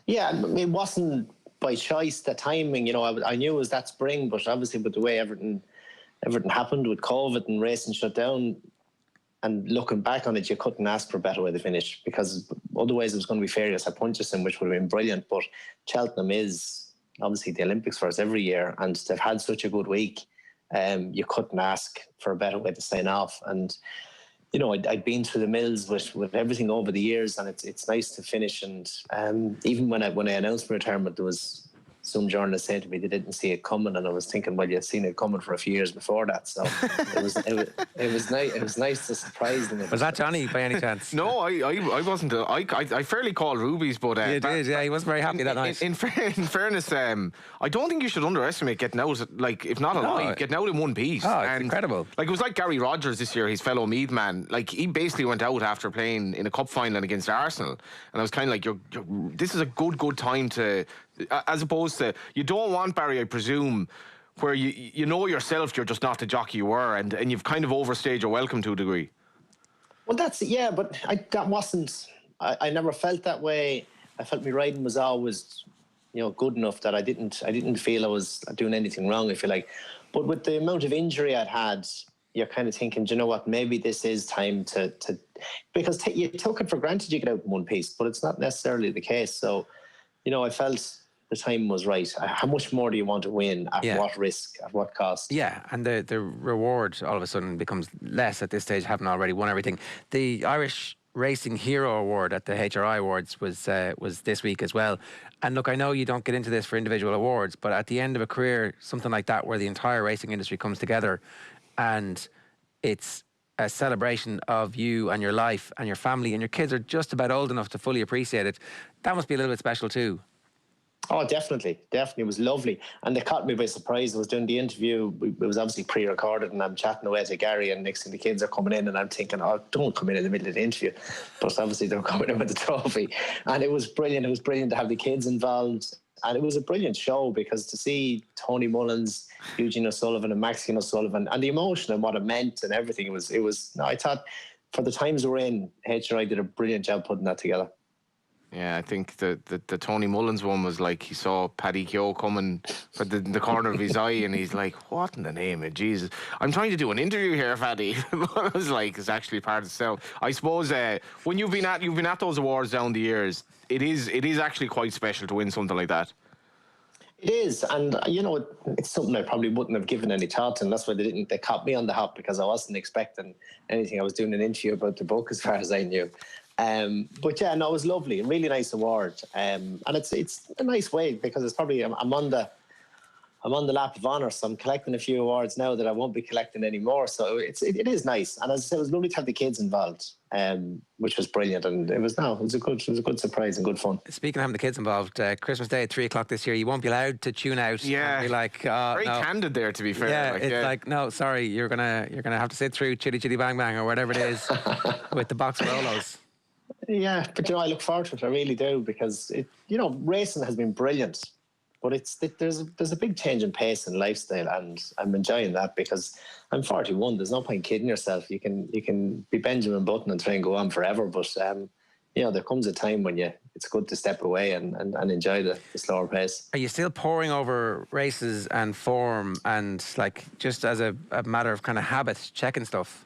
Yeah, it wasn't by choice, the timing. I knew it was that spring, but obviously with the way everything happened with COVID and racing shut down, and looking back on it, you couldn't ask for a better way to finish, because otherwise it was going to be Farias at Punchestown, which would have been brilliant. But Cheltenham is obviously the Olympics for us every year, and they've had such a good week. You couldn't ask for a better way to sign off. And I'd been through the mills with everything over the years, and it's nice to finish. And even when I announced my retirement, there was some journalists said to me they didn't see it coming, and I was thinking, well, you'd seen it coming for a few years before that. So it was nice. It was nice to surprise them. Was that Johnny by any chance? No, I wasn't. I fairly called rubies, but you did, yeah. He wasn't very happy that night. In fairness, I don't think you should underestimate getting out. Like, if not alive, getting out in one piece. Oh, it's incredible. Like, it was like Gary Rogers this year, his fellow Meath man. Like, he basically went out after playing in a cup final against Arsenal, and I was kind of like, this is a good time to. As opposed to, you don't want, Barry, I presume, where you know yourself you're just not the jockey you were, and you've kind of overstayed your welcome to a degree. Well, but that wasn't. I never felt that way. I felt my riding was always, good enough that I didn't feel I was doing anything wrong, if you like. But with the amount of injury I'd had, you're kind of thinking, do you know what? Maybe this is time to because you took it for granted you get out in one piece, but it's not necessarily the case. So, I felt the time was right. How much more do you want to win? At what risk? At what cost? Yeah, and the reward all of a sudden becomes less at this stage, having already won everything. The Irish Racing Hero Award at the HRI Awards was this week as well. And look, I know you don't get into this for individual awards, but at the end of a career, something like that, where the entire racing industry comes together, and it's a celebration of you and your life and your family, and your kids are just about old enough to fully appreciate it. That must be a little bit special too. Oh, definitely. It was lovely. And they caught me by surprise. I was doing the interview. It was obviously pre-recorded, and I'm chatting away to Gary, and next thing the kids are coming in, and I'm thinking, oh, don't come in the middle of the interview. But obviously they were coming in with the trophy. And it was brilliant. It was brilliant to have the kids involved. And it was a brilliant show, because to see Tony Mullins, Eugene O'Sullivan and Maxine O'Sullivan, and the emotion and what it meant and everything, I thought for the times we're in, HRI did a brilliant job putting that together. Yeah, I think the Tony Mullins one was like he saw Paddy Keogh coming for the corner of his eye, and he's like, what in the name of Jesus? I'm trying to do an interview here, Paddy. I was like, it's actually part of the self. I suppose when you've been at those awards down the years, it is actually quite special to win something like that. It is, and it's something I probably wouldn't have given any thought to, and that's why they caught me on the hop, because I wasn't expecting anything. I was doing an interview about the book as far as I knew. But yeah, no, it was lovely, a really nice award, and it's a nice way, because it's probably I'm on the lap of honour, so I'm collecting a few awards now that I won't be collecting anymore. So it is nice, and as I said, it was lovely to have the kids involved, which was brilliant, and it was a good surprise and good fun. Speaking of having the kids involved, Christmas Day at 3:00 this year, you won't be allowed to tune out. Yeah, and be like, very no. candid there, to be fair. Yeah, it's like, no, sorry, you're gonna have to sit through Chitty Chitty Bang Bang or whatever it is with the box of Rolos. Yeah, but I look forward to it. I really do, because racing has been brilliant, but there's a big change in pace and lifestyle, and I'm enjoying that, because I'm 41. There's no point kidding yourself. You can be Benjamin Button and try and go on forever, but there comes a time when it's good to step away and enjoy the slower pace. Are you still poring over races and form, and like just as a matter of kind of habit, checking stuff?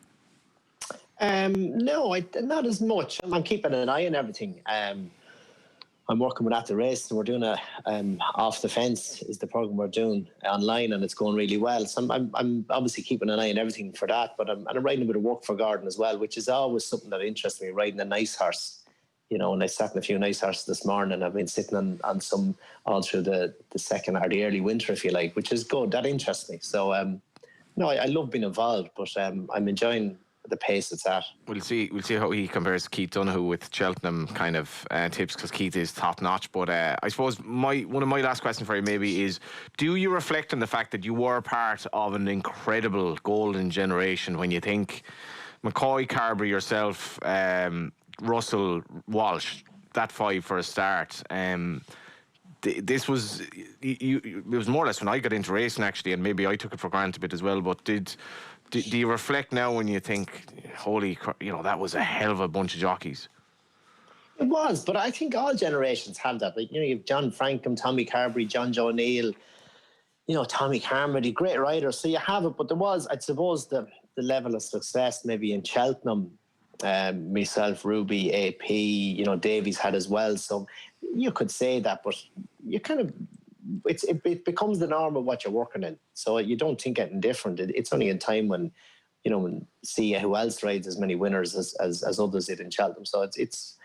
No, not as much. I'm keeping an eye on everything. I'm working with At the Race, and we're doing a Off the Fence is the program we're doing online, and it's going really well. So I'm obviously keeping an eye on everything for that. But I'm riding a bit of Work for Garden as well, which is always something that interests me. Riding a nice horse, and I sat in a few nice horses this morning. I've been sitting on some all through the second or the early winter, if you like, which is good. That interests me. So I love being involved, but I'm enjoying the pace it's at. We'll see how he compares to Keith Donoghue with Cheltenham kind of tips, because Keith is top notch. But I suppose one of my last questions for you maybe is, do you reflect on the fact that you were part of an incredible golden generation, when you think McCoy, Carberry, yourself, Russell, Walsh, that five for a start? This was it was more or less when I got into racing, actually, and maybe I took it for granted a bit as well. But do you reflect now when you think, holy, that was a hell of a bunch of jockeys? It was, but I think all generations have that. Like, you have John Frankham, Tommy Carberry, John Joe O'Neill, Tommy Carmody, great riders. So you have it, but there was, I suppose, the level of success maybe in Cheltenham, myself, Ruby, AP, Davies had as well. So you could say that, but you kind of, it becomes the norm of what you're working in. So you don't think anything different. It's only in time when, when see who else rides as many winners as others did in Cheltenham. So it's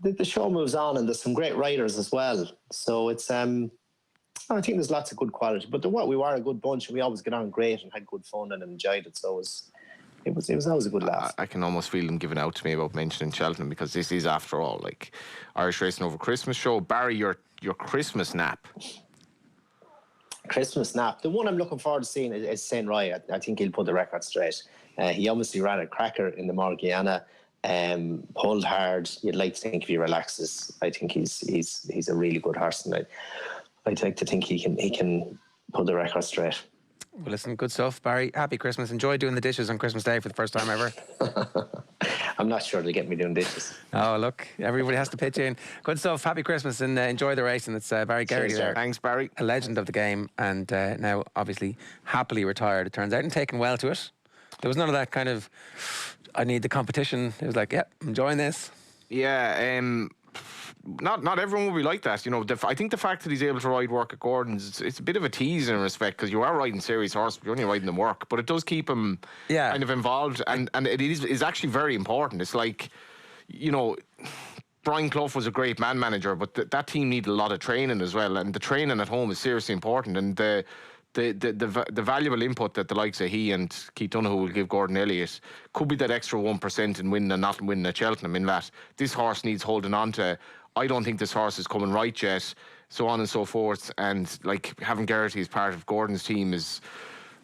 the show moves on, and there's some great riders as well. So it's I think there's lots of good quality. But we were a good bunch, and we always got on great and had good fun and enjoyed it. So it was always a good laugh. I can almost feel them giving out to me about mentioning Cheltenham, because this is, after all, like Irish Racing Over Christmas show. Barry, your Christmas nap. Christmas nap. The one I'm looking forward to seeing is St. Roy. I think he'll put the record straight. He obviously ran a cracker in the Morgiana, pulled hard. You'd like to think if he relaxes, I think he's a really good horse, and I'd like to think he can put the record straight. Well, listen, good stuff, Barry. Happy Christmas. Enjoy doing the dishes on Christmas Day for the first time ever. I'm not sure they'll get me doing dishes. Oh, look, everybody has to pitch in. Good stuff. Happy Christmas, and enjoy the race. And it's Barry Geraghty there. Thanks, Barry. A legend of the game, and now obviously happily retired, it turns out, and taken well to it. There was none of that kind of I need the competition. It was like, yeah, I'm enjoying this. Yeah, not everyone will be like that. You know, I think the fact that he's able to ride work at Gordon's, it's a bit of a tease in respect, because you are riding serious horse, but you're only riding them work. But it does keep him kind of involved, and it is actually very important. It's like, you know, Brian Clough was a great man manager, but that team needed a lot of training as well, and the training at home is seriously important. And the valuable input that the likes of he and Keith Donoghue will give Gordon Elliott could be that extra 1% in winning and not winning at Cheltenham, in that this horse needs holding on to. I don't think this horse is coming right yet, so on and so forth. And like, having Geraghty as part of Gordon's team is,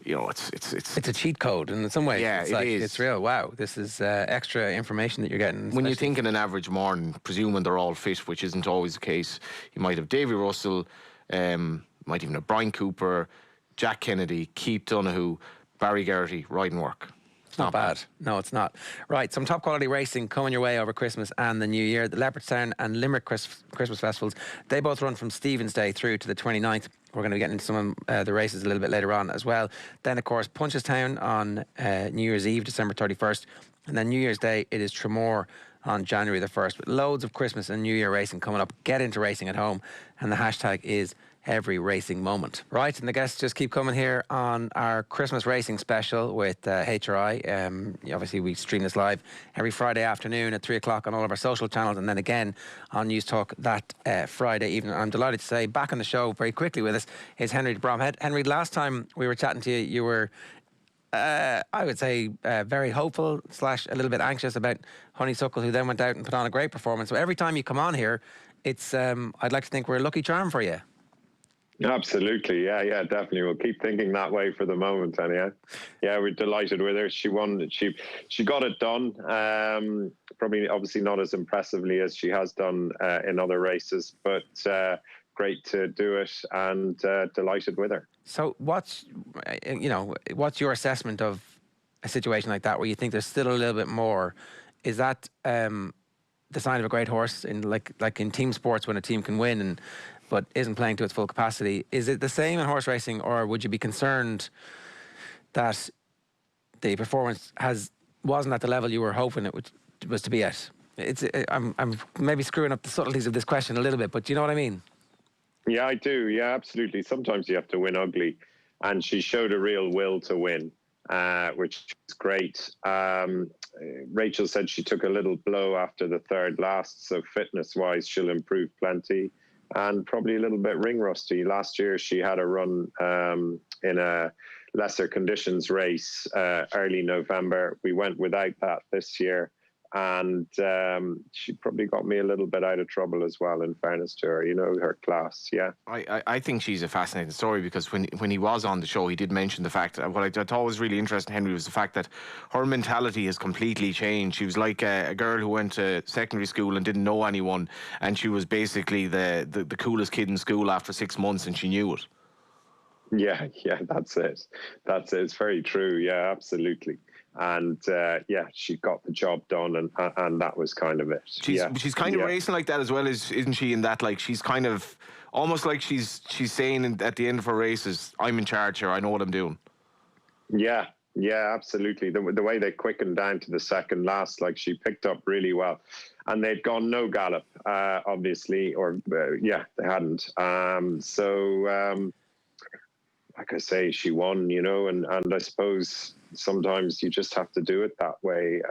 you know, it's a cheat code in some ways. Yeah, it is. is. It's real. Wow, this is extra information that you're getting. When you think in an average morning, presuming they're all fit, which isn't always the case, you might have Davy Russell, might even have Brian Cooper, Jack Kennedy, Keith Donoghue, Barry Geraghty riding work. It's not bad. No, it's not. Right, some top quality racing coming your way over Christmas and the New Year. The Leopardstown and Limerick Christmas festivals, they both run from Stephen's Day through to the 29th. We're going to be getting into some of the races a little bit later on as well. Then, of course, Punchestown on New Year's Eve, December 31st. And then New Year's Day, it is Tramore on January the 1st. With loads of Christmas and New Year racing coming up. Get into racing at home. And the hashtag is every racing moment. Right, and the guests just keep coming here on our Christmas racing special with HRI. Obviously, we stream this live every Friday afternoon at 3 o'clock on all of our social channels, and then again on News Talk that Friday evening. I'm delighted to say, back on the show very quickly with us is Henry de Bromhead. Henry, last time we were chatting to you, you were I would say very hopeful / a little bit anxious about Honeysuckle, who then went out and put on a great performance. So every time you come on here, it's I'd like to think we're a lucky charm for you. Absolutely, yeah, definitely. We'll keep thinking that way for the moment, anyhow. Yeah, we're delighted with her. She won. She got it done. Probably, obviously, not as impressively as she has done in other races, but great to do it, and delighted with her. So, what's your assessment of a situation like that, where you think there's still a little bit more? Is that the sign of a great horse in like in team sports, when a team can win but isn't playing to its full capacity? Is it the same in horse racing, or would you be concerned that the performance wasn't at the level you were hoping it was to be at? I'm maybe screwing up the subtleties of this question a little bit, but do you know what I mean? Yeah, I do. Yeah, absolutely. Sometimes you have to win ugly, and she showed a real will to win, which is great. Rachel said she took a little blow after the third last, so fitness-wise she'll improve plenty. And probably a little bit ring rusty. Last year she had a run in a lesser conditions race early November. We went without that this year, and she probably got me a little bit out of trouble as well, in fairness to her. You know, her class. Yeah, I think she's a fascinating story, because when he was on the show, he did mention the fact that what I thought was really interesting, Henry, was the fact that her mentality has completely changed. She was like a girl who went to secondary school and didn't know anyone, and she was basically the coolest kid in school after 6 months, and she knew it. Yeah, that's it. It's very true. Yeah, absolutely. And she got the job done, and that was kind of it. She's kind of racing like that as well, isn't she? In that, like, she's kind of almost like she's saying at the end of her races, "I'm in charge here. I know what I'm doing." Yeah, absolutely. The way they quickened down to the second last, like, she picked up really well, and they'd gone no gallop, obviously, or they hadn't. Like I say, she won, you know, and I suppose sometimes you just have to do it that way.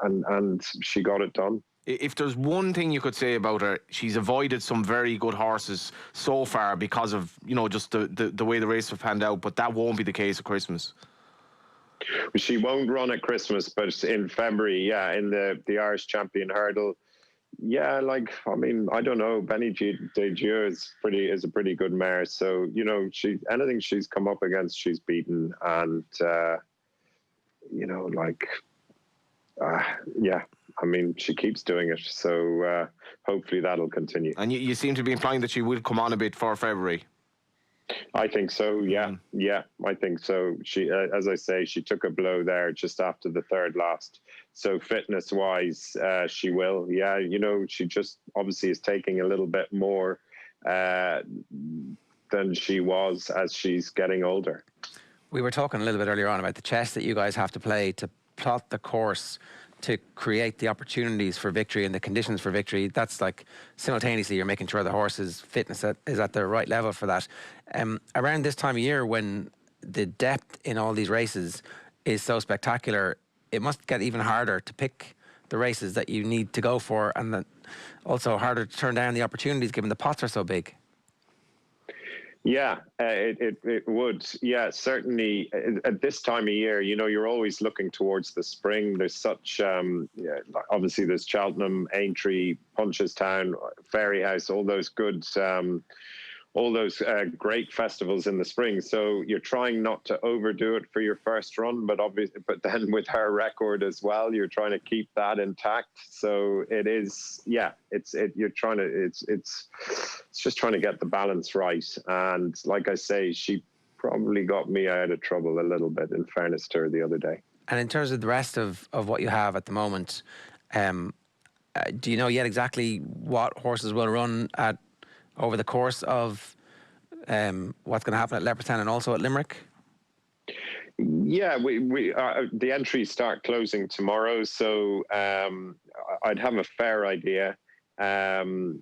And she got it done. If there's one thing you could say about her, she's avoided some very good horses so far because of, you know, just the way the race have panned out, but that won't be the case at Christmas. She won't run at Christmas, but in February, in the Irish Champion Hurdle, I mean, I don't know. Benny de Dieu is a pretty good mare. So, you know, anything she's come up against, she's beaten. And, I mean, she keeps doing it. So hopefully that'll continue. And you seem to be implying that she will come on a bit for February. I think so. Yeah, I think so. She, as I say, she took a blow there just after the third last. So fitness-wise, she will. Yeah, you know, she just obviously is taking a little bit more than she was as she's getting older. We were talking a little bit earlier on about the chess that you guys have to play to plot the course to create the opportunities for victory and the conditions for victory, that's like simultaneously you're making sure the horse's fitness is at the right level for that. Around this time of year, when the depth in all these races is so spectacular, it must get even harder to pick the races that you need to go for, and then also harder to turn down the opportunities given the pots are so big. Yeah, it would. Yeah, certainly at this time of year, you know, you're always looking towards the spring. There's such, obviously there's Cheltenham, Aintree, Punchestown, Fairyhouse, all those great festivals in the spring. So you're trying not to overdo it for your first run, but then with her record as well, you're trying to keep that intact. So it is, it's just trying to get the balance right. And like I say, she probably got me out of trouble a little bit, in fairness to her, the other day. And in terms of the rest of what you have at the moment, do you know yet exactly what horses will run at over the course of what's going to happen at Leopardstown and also at Limerick? Yeah, we the entries start closing tomorrow, so I'd have a fair idea. You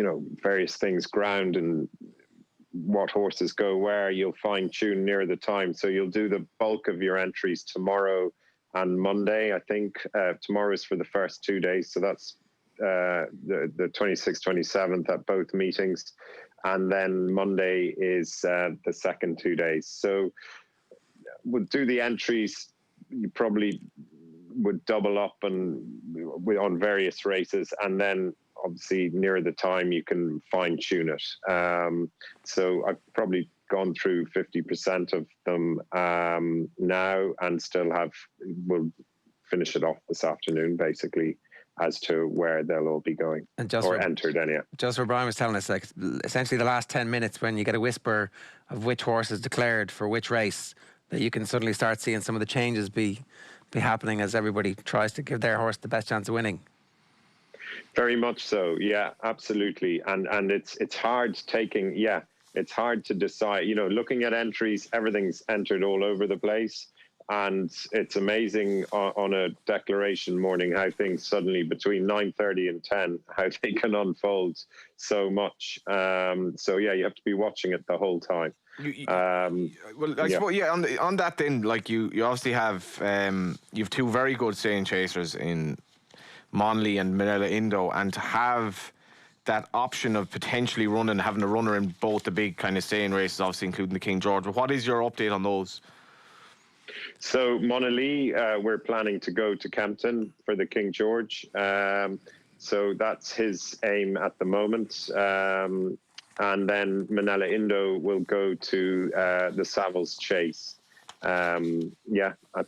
know, various things, ground and what horses go where, you'll fine tune near the time. So you'll do the bulk of your entries tomorrow and Monday. I think tomorrow is for the first 2 days, so that's the 26th, 27th at both meetings, and then Monday is the second 2 days. So we'll do the entries. You probably would double up on various races, and then obviously near the time you can fine tune it. So I've probably gone through 50% of them now, and we'll finish it off this afternoon, basically, as to where they'll all be going, and entered anyhow. Just what Brian was telling us, like essentially the last 10 minutes when you get a whisper of which horse is declared for which race, that you can suddenly start seeing some of the changes be happening as everybody tries to give their horse the best chance of winning. Very much so, yeah, absolutely. And it's hard it's hard to decide. You know, looking at entries, everything's entered all over the place. And it's amazing on a declaration morning how things suddenly between 9:30 and 10, how they can unfold so much. So yeah, you have to be watching it the whole time. Well, I suppose, on that then, like you obviously have you've two very good staying chasers in Monley and Manila Indo, and to have that option of potentially having a runner in both the big kind of staying races, obviously including the King George. What is your update on those? So Monolly, we're planning to go to Campton for the King George. So that's his aim at the moment. And then Manila Indo will go to the Savills Chase. At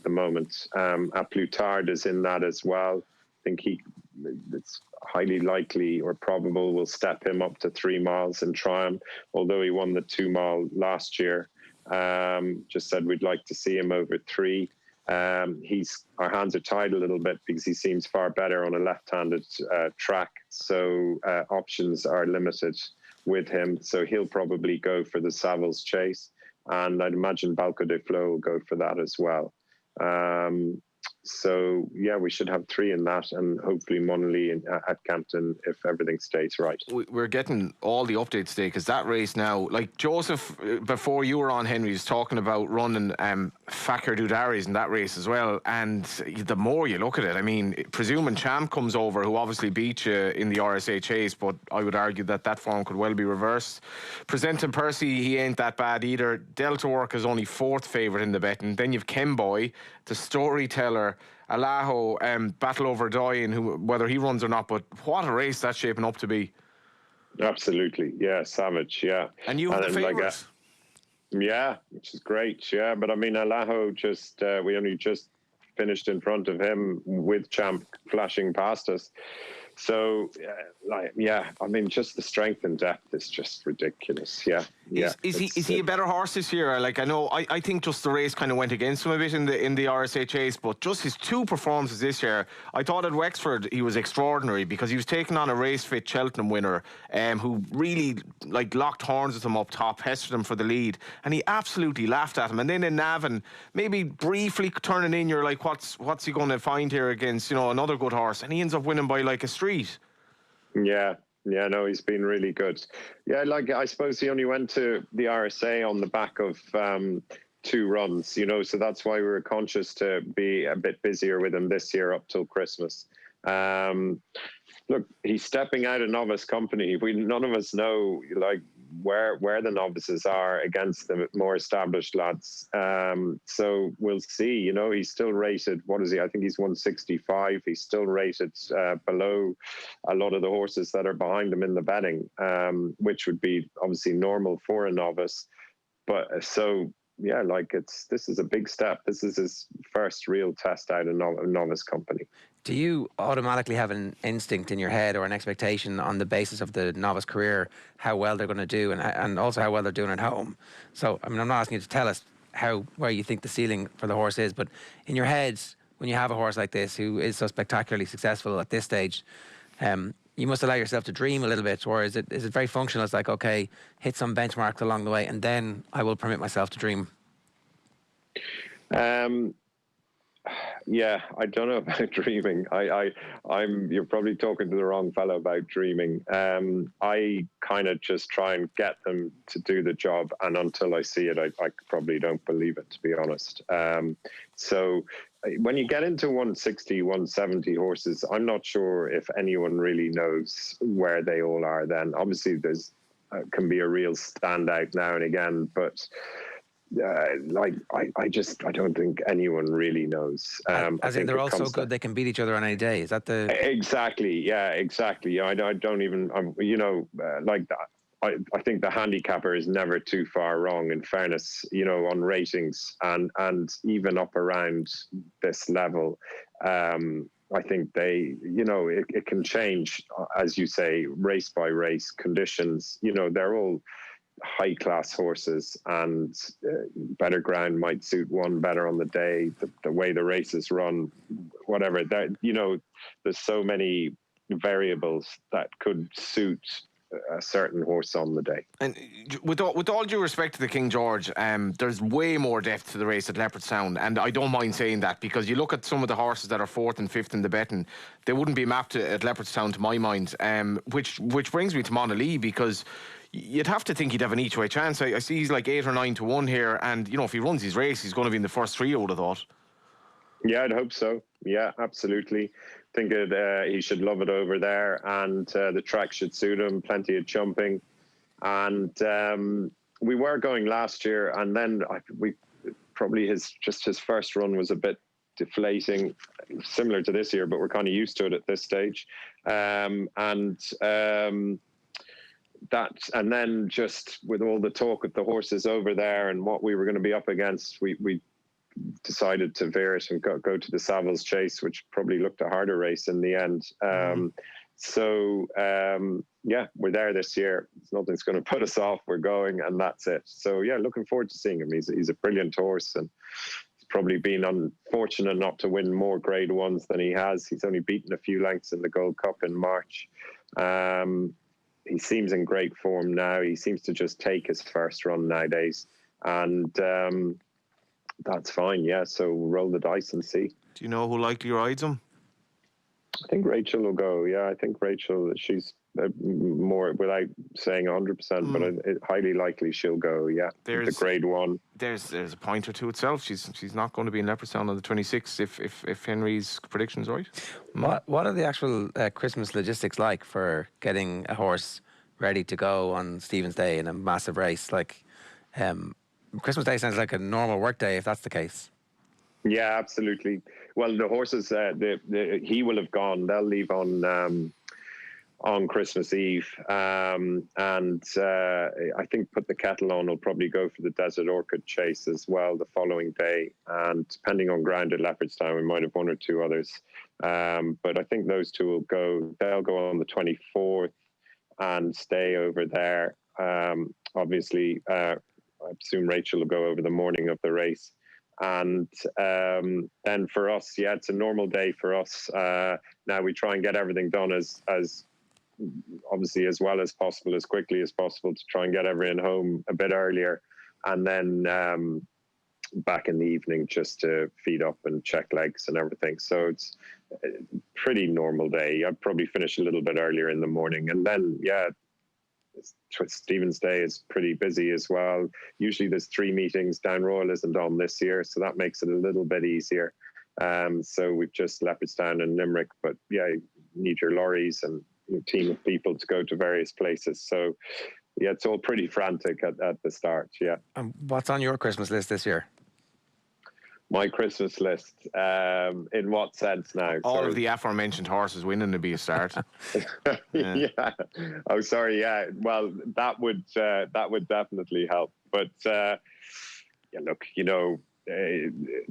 the moment. A Plutard is in that as well. I think it's highly likely or probable we'll step him up to 3 miles and try him, although he won the 2 mile last year. Just said we'd like to see him over 3. Our hands are tied a little bit because he seems far better on a left-handed track, so options are limited with him. So he'll probably go for the Savills Chase, and I'd imagine Balco de Flo will go for that as well. So yeah, we should have 3 in that, and hopefully Monolly at Campton if everything stays right. We're getting all the updates today because that race now, like Joseph, before you were on, Henry, was talking about running Fakir Dudaris in that race as well. And the more you look at it, I mean, presuming Champ comes over, who obviously beat you in the RSA Chase, but I would argue that form could well be reversed. Presenting Percy, he ain't that bad either. Delta Work is only 4th favourite in the betting. Then you've Kemboy, the Storyteller, Alaho, Battle Over Doyen, who, whether he runs or not, but what a race that's shaping up to be. Absolutely, yeah, savage, yeah. And you have the favourites. Yeah, which is great, yeah. But I mean, Alaho we only just finished in front of him with Champ flashing past us. So, I mean, just the strength and depth is just ridiculous. Yeah. Is he a better horse this year? Like, I know, I think just the race kind of went against him a bit in the RSA chase, but just his 2 performances this year, I thought at Wexford he was extraordinary, because he was taking on a race fit Cheltenham winner, who really like locked horns with him up top, pestered him for the lead, and he absolutely laughed at him. And then in Navan, maybe briefly turning in, you're like, what's he going to find here against, another good horse? And he ends up winning by like a street. Yeah, no, he's been really good. Yeah, like, I suppose he only went to the RSA on the back of 2 runs, so that's why we were conscious to be a bit busier with him this year up till Christmas. Look, he's stepping out of novice company. None of us know, like, where the novices are against the more established lads. So we'll see. He's still rated, what is he? I think he's 165. He's still rated below a lot of the horses that are behind him in the betting, which would be obviously normal for a novice. But so, yeah, like, this is a big step. This is his first real test out of novice company. Do you automatically have an instinct in your head or an expectation on the basis of the novice career how well they're going to do, and also how well they're doing at home? So, I mean, I'm not asking you to tell us where you think the ceiling for the horse is, but in your head, when you have a horse like this who is so spectacularly successful at this stage, you must allow yourself to dream a little bit, or is it very functional? It's like, okay, hit some benchmarks along the way, and then I will permit myself to dream. Yeah, I don't know about dreaming. You're probably talking to the wrong fellow about dreaming. I kind of just try and get them to do the job, and until I see it, I probably don't believe it, to be honest. So when you get into 160, 170 horses, I'm not sure if anyone really knows where they all are then. Obviously, there's can be a real standout now and again, but I don't think anyone really knows. As in, they're all so good they can beat each other on any day. Is that the exactly? Yeah, exactly. I don't even. Like that. I think the handicapper is never too far wrong, in fairness, on ratings and even up around this level. I think it can change, as you say, race by race conditions. They're all high class horses, and better ground might suit one better on the day, the way the races run, whatever. That there's so many variables that could suit a certain horse on the day. And with all due respect to the King George, there's way more depth to the race at Leopardstown, and I don't mind saying that, because you look at some of the horses that are 4th and 5th in the betting, they wouldn't be mapped at Leopardstown to my mind, which brings me to Monaghan, because you'd have to think he'd have an each way chance. I see he's like 8 or 9 to 1 here, and if he runs his race, he's going to be in the first 3, I would have thought. Yeah, I'd hope so. Yeah, absolutely. Think he should love it over there, and the track should suit him. Plenty of jumping, and we were going last year, and then his first run was a bit deflating, similar to this year, but we're kind of used to it at this stage, and then just with all the talk of the horses over there and what we were going to be up against, we decided to veer it and go to the Savills Chase, which probably looked a harder race in the end. Yeah, we're there this year. Nothing's going to put us off. We're going, and that's it. So yeah, looking forward to seeing him. He's a brilliant horse, and he's probably been unfortunate not to win more Grade 1s than he has. He's only beaten a few lengths in the Gold Cup in March. He seems in great form now. He seems to just take his first run nowadays, and that's fine. Yeah, so roll the dice and see. Do you know who likely rides him? I think Rachel will go. Yeah, I think Rachel, she's more, without saying 100%, but highly likely she'll go. Yeah, the Grade 1. There's a pointer to itself. She's not going to be in Leopardstown on the 26th if Henry's prediction's right. What are the actual Christmas logistics like for getting a horse ready to go on Stephen's Day in a massive race? Like, Christmas Day sounds like a normal work day if that's the case. Yeah, absolutely. Well, the horses, he will have gone. They'll leave on on Christmas Eve. And I think Put the Kettle On will probably go for the Desert Orchid Chase as well the following day. And depending on ground at Leopardstown, we might have one or two others. But I think those two will go. They'll go on the 24th and stay over there. Obviously, I presume Rachel will go over the morning of the race. And then for us, yeah, it's a normal day for us. Now we try and get everything done as obviously as well as possible, as quickly as possible, to try and get everyone home a bit earlier, and then back in the evening just to feed up and check legs and everything. So it's a pretty normal day. I'd probably finish a little bit earlier in the morning, and then Stephen's Day is pretty busy as well. Usually there's 3 meetings. Down Royal isn't on this year, so that makes it a little bit easier. So we've just Leopardstown and Limerick, but yeah, you need your lorries and your team of people to go to various places. So yeah, it's all pretty frantic at the start. Yeah. What's on your Christmas list this year? My Christmas list, in what sense now? All of the aforementioned horses winning to be a start. Yeah. Oh, sorry. Yeah. Well, that would definitely help. But yeah, look,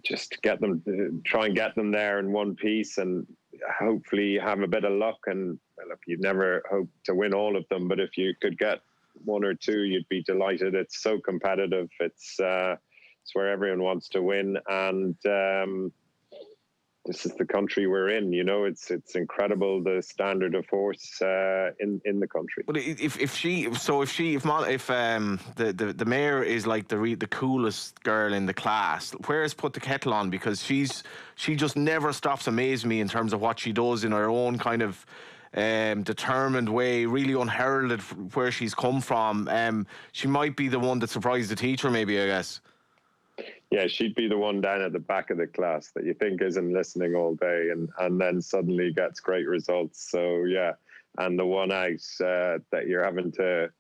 just get them, try and get them there in one piece, and hopefully have a bit of luck. And look, you'd never hope to win all of them, but if you could get 1 or 2, you'd be delighted. It's so competitive. It's where everyone wants to win, and this is the country we're in. It's incredible, the standard of horse in the country. But if the mare is like the coolest girl in the class, where's Put the Kettle On? Because she just never stops amazing me in terms of what she does in her own kind of determined way, really unheralded where she's come from. She might be the one that surprised the teacher, maybe, I guess. Yeah, she'd be the one down at the back of the class that you think isn't listening all day, and then suddenly gets great results. So yeah, and the one out that you're having to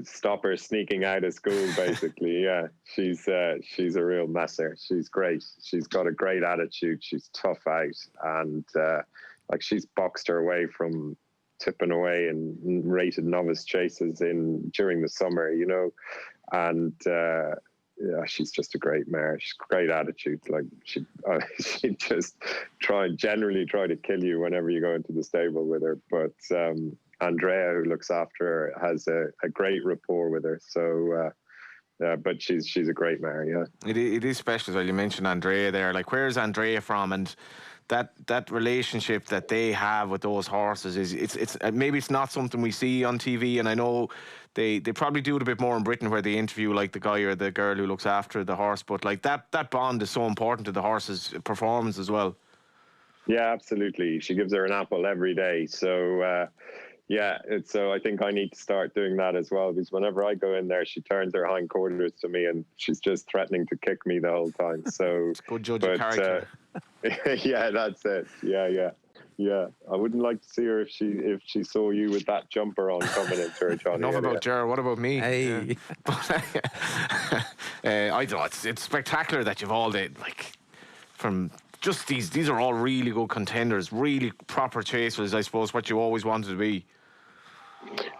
stop her sneaking out of school, basically. Yeah, she's a real messer. She's great. She's got a great attitude. She's tough out, and she's boxed her way from tipping away in rated novice chases during the summer, and. Yeah, she's just a great mare. She's great attitude. She just generally try to kill you whenever you go into the stable with her. But Andrea, who looks after her, has a great rapport with her. So, but she's a great mare. Yeah, it is special as well. You mentioned Andrea there. Where's Andrea from? And that relationship that they have with those horses it's maybe it's not something we see on TV, and I know they probably do it a bit more in Britain, where they interview the guy or the girl who looks after the horse, but that bond is so important to the horse's performance as well. Yeah, absolutely. She gives her an apple every day, so yeah, so I think I need to start doing that as well, because whenever I go in there, she turns her hindquarters to me and she's just threatening to kick me the whole time. So it's good judge of character. Yeah, that's it. Yeah. I wouldn't like to see her if she saw you with that jumper on coming into her, Johnny. Enough about Ger. What about me? Hey. I don't know. It's spectacular that you've all from just these are all really good contenders, really proper chasers. I suppose what you always wanted to be.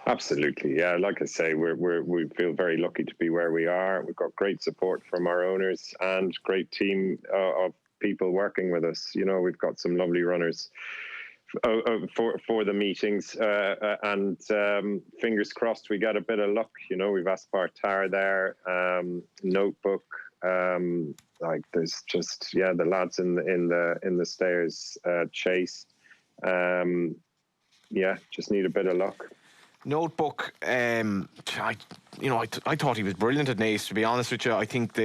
Absolutely, yeah. Like I say, we feel very lucky to be where we are. We've got great support from our owners and great team of people working with us. We've got some lovely runners for the meetings, and fingers crossed we get a bit of luck. We've Aspartar there, Notebook. There's just the lads in the stairs chase. Just need a bit of luck. Notebook, I thought he was brilliant at Naas, to be honest with you. I think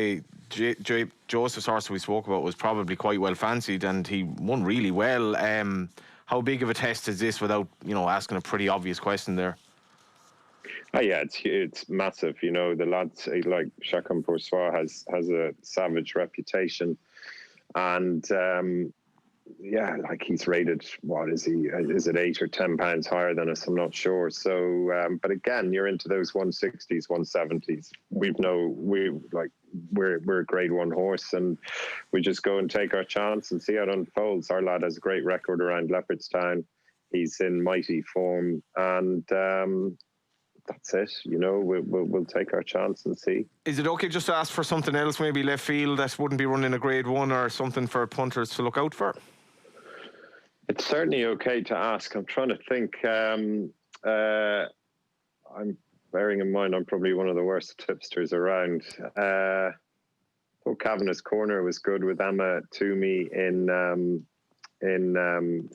Joseph's horse we spoke about was probably quite well fancied, and he won really well. How big of a test is this, without asking a pretty obvious question there? Oh yeah, it's massive. The lads like Chacun Pour Soi has a savage reputation, and he's rated, what is he? Is it 8 or 10 pounds higher than us? I'm not sure. So, but again, you're into those 160s, 170s. We're a grade 1 horse, and we just go and take our chance and see how it unfolds. Our lad has a great record around Leopardstown. He's in mighty form, and that's it. You know, we'll take our chance and see. Is it okay just to ask for something else, maybe left field that wouldn't be running a Grade 1 or something for punters to look out for? It's certainly okay to ask. I'm trying to think. I'm bearing in mind I'm probably one of the worst tipsters around. Thought Kavanagh's Corner was good with Emma Toomey in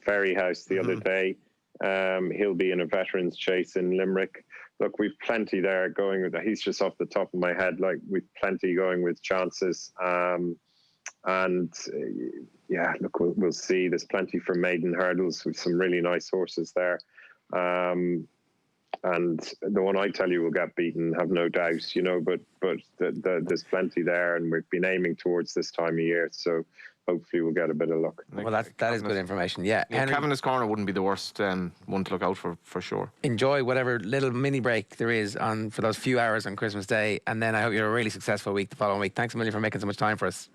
Ferry House the other day. He'll be in a veterans chase in Limerick. Look, we've plenty there going with that. He's just off the top of my head. Like, we've plenty going with chances. Yeah, look, we'll see. There's plenty for maiden hurdles with some really nice horses there. And the one I tell you will get beaten, have no doubt, you know, but there's plenty there, and we've been aiming towards this time of year. So hopefully we'll get a bit of luck. Well, that is good information. Yeah, Kavanagh's Corner wouldn't be the worst one to look out for sure. Enjoy whatever little mini break there is for those few hours on Christmas Day, and then I hope you're a really successful week the following week. Thanks a million for making so much time for us.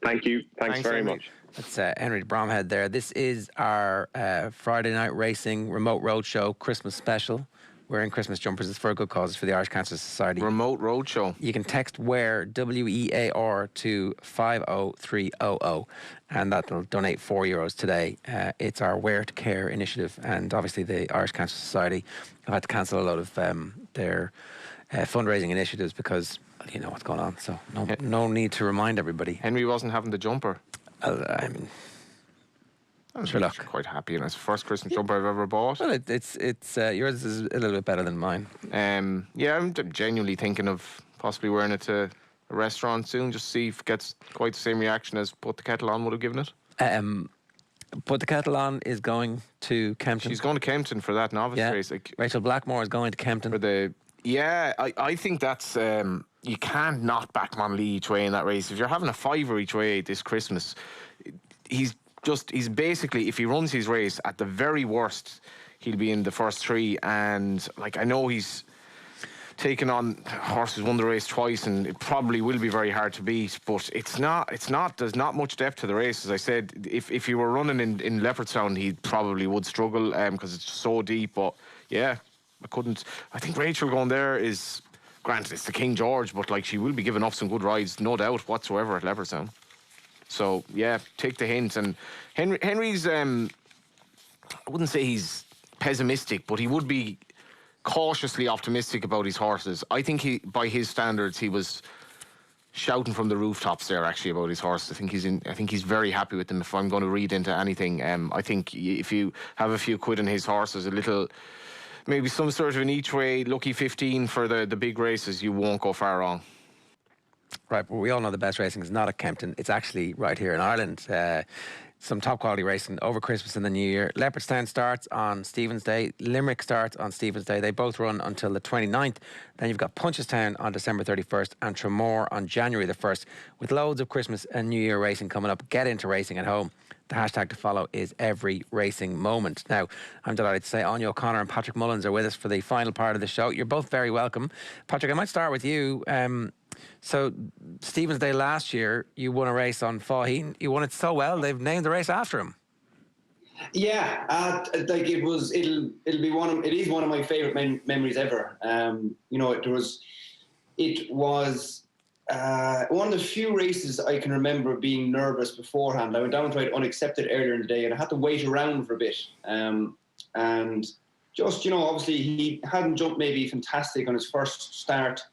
Thank you. Thanks very much. That's Henry de Bromhead there. This is our Friday night racing remote roadshow Christmas special. We're in Christmas jumpers. It's for a good cause. It's for the Irish Cancer Society. Remote roadshow. You can text WEAR, WEAR, to 50300, and that'll donate €4 today. It's our Wear to Care initiative, and obviously the Irish Cancer Society have had to cancel a lot of their fundraising initiatives because you know what's going on. So no need to remind everybody. Henry wasn't having the jumper. I mean, I'm sure, look. quite happy, and it's the first Christmas jumper I've ever bought. Well, it's yours is a little bit better than mine. Yeah, I'm genuinely thinking of possibly wearing it to a restaurant soon, just to see if it gets quite the same reaction as Put the Kettle On would have given it. Put the Kettle On is going to Kempton. She's going to Kempton for that novice race. Like, Rachel Blackmore is going to Kempton for the. Yeah, I think that's you can't not back Monley each way in that race. If you're having a fiver each way this Christmas, he's basically, if he runs his race at the very worst, he'll be in the first three. And like, I know he's taken on horses, won the race twice, and it probably will be very hard to beat, but it's not there's not much depth to the race. As I said, if he were running in Leopardstown, he probably would struggle because it's so deep. But yeah, I think Rachel going there is, granted it's the King George, but like, she will be giving up some good rides, no doubt whatsoever, at Leopardstown. So yeah, take the hint. And Henry's I wouldn't say he's pessimistic, but he would be cautiously optimistic about his horses. I think by his standards, he was shouting from the rooftops there actually about his horse. I think he's very happy with them. If I'm going to read into anything, I think if you have a few quid in his horses, a little, maybe some sort of an each way lucky 15 for the big races, you won't go far wrong. Right, but we all know the best racing is not at Kempton. It's actually right here in Ireland. Some top quality racing over Christmas and the New Year. Leopardstown starts on Stephen's Day. Limerick starts on Stephen's Day. They both run until the 29th. Then you've got Punchestown on December 31st and Tramore on January the 1st, with loads of Christmas and New Year racing coming up. Get into racing at home. The hashtag to follow is every racing moment. Now, I'm delighted to say Aine O'Connor and Patick Mullins are with us for the final part of the show. You're both very welcome. Patrick, I might start with you. So, Stephen's Day last year, you won a race on Faugheen. You won it so well, they've named the race after him. Yeah, like it is one of my favourite memories ever. You know, it was one of the few races I can remember being nervous beforehand. I went down to it unaccepted earlier in the day, and I had to wait around for a bit. And just, you know, obviously he hadn't jumped maybe fantastic on his first start.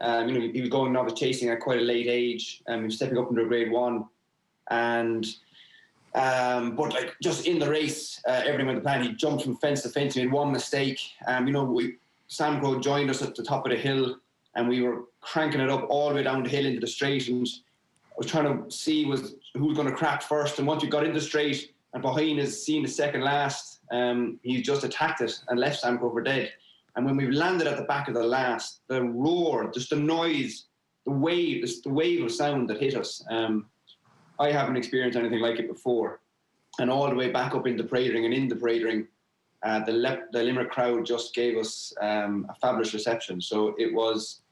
You know, he was going novice chasing at quite a late age. He was stepping up into a Grade 1. And but like, just in the race, everything went to plan. He jumped from fence to fence. He made one mistake. You know, Sam Crowe joined us at the top of the hill, and we were cranking it up all the way down the hill into the straight. And I was trying to see who was going to crack first. And once we got into the straight, and Faugheen is seen the second last, he just attacked it and left Sam Crowe for dead. And when we landed at the back of the last, the roar, just the noise, the wave of sound that hit us. I haven't experienced anything like it before. And all the way back up in the parade ring, and in the parade ring, the Limerick crowd just gave us a fabulous reception. So it was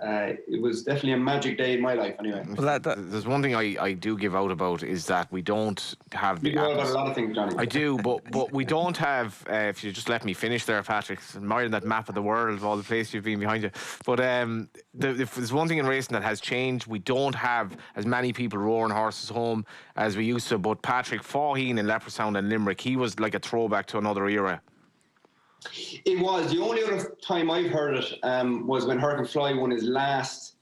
it was definitely a magic day in my life anyway. Well, there's one thing I do give out about is that we don't have You give out about a lot of things, Johnny. I do, but we don't have, if you just let me finish there, Patrick, admiring that map of the world of all the places you've been behind you. But if there's one thing in racing that has changed, we don't have as many people roaring horses home as we used to. But Patrick Faugheen in Leopardstown and Limerick, he was like a throwback to another era. It was. The only other time I've heard it was when Hurricane Fly won his last